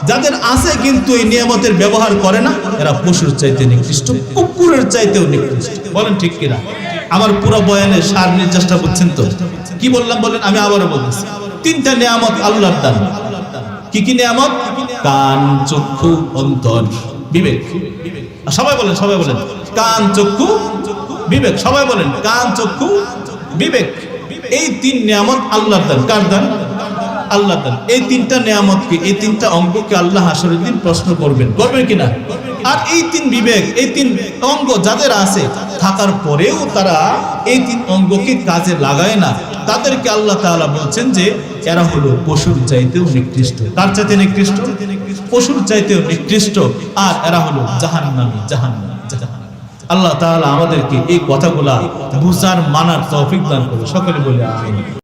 যাদের আছে কিন্তু এই নিয়ামতের ব্যবহার করে না, এরা পশুর চাইতে নিকৃষ্ট, কুকুরের চাইতেও নিকৃষ্ট। বলেন ঠিক কিনা? আমার পুরো বয়ানের সার নির্যাসটা বুঝছেন তো? কি বললাম বলেন? আমি আবারও বলতেছি, তিনটা নিয়ামত আল্লাহর দান। কি কি নিয়ামত? কান, চক্ষু, অন্তর, বিবেক। সবাই বলেন, সবাই বলেন, কান, চক্ষু, বিবেক। সবাই বলেন, কান, চক্ষু, বিবেক। এই তিন নিয়ামত আল্লাহর দান। কার দান? আল্লাহর দান। এই তিনটা নিয়ামতকে, এই তিনটা অঙ্গকে আল্লাহ হাসরের দিন প্রশ্ন করবেন, করবেন কিনা? আর এই তিন বিবেক, এই তিন অঙ্গ যাদের আছে থাকার পরেও তারা এই তিন অঙ্গকে কাজে লাগায় না, তাদেরকে আল্লাহ তাআলা বলছেন যে এরা হলো পশুর চাইতেও নিকৃষ্ট। কার চাইতে নিকৃষ্ট? পশুর চাইতেও নিকৃষ্ট। আর এরা হলো জাহান্নামী, জাহান্নামী, জাহান্নামী। আল্লাহ তাআলা আমাদেরকে এই কথাগুলা বুঝার, মানার তৌফিক দান করুন। সকলে বলে আমিন।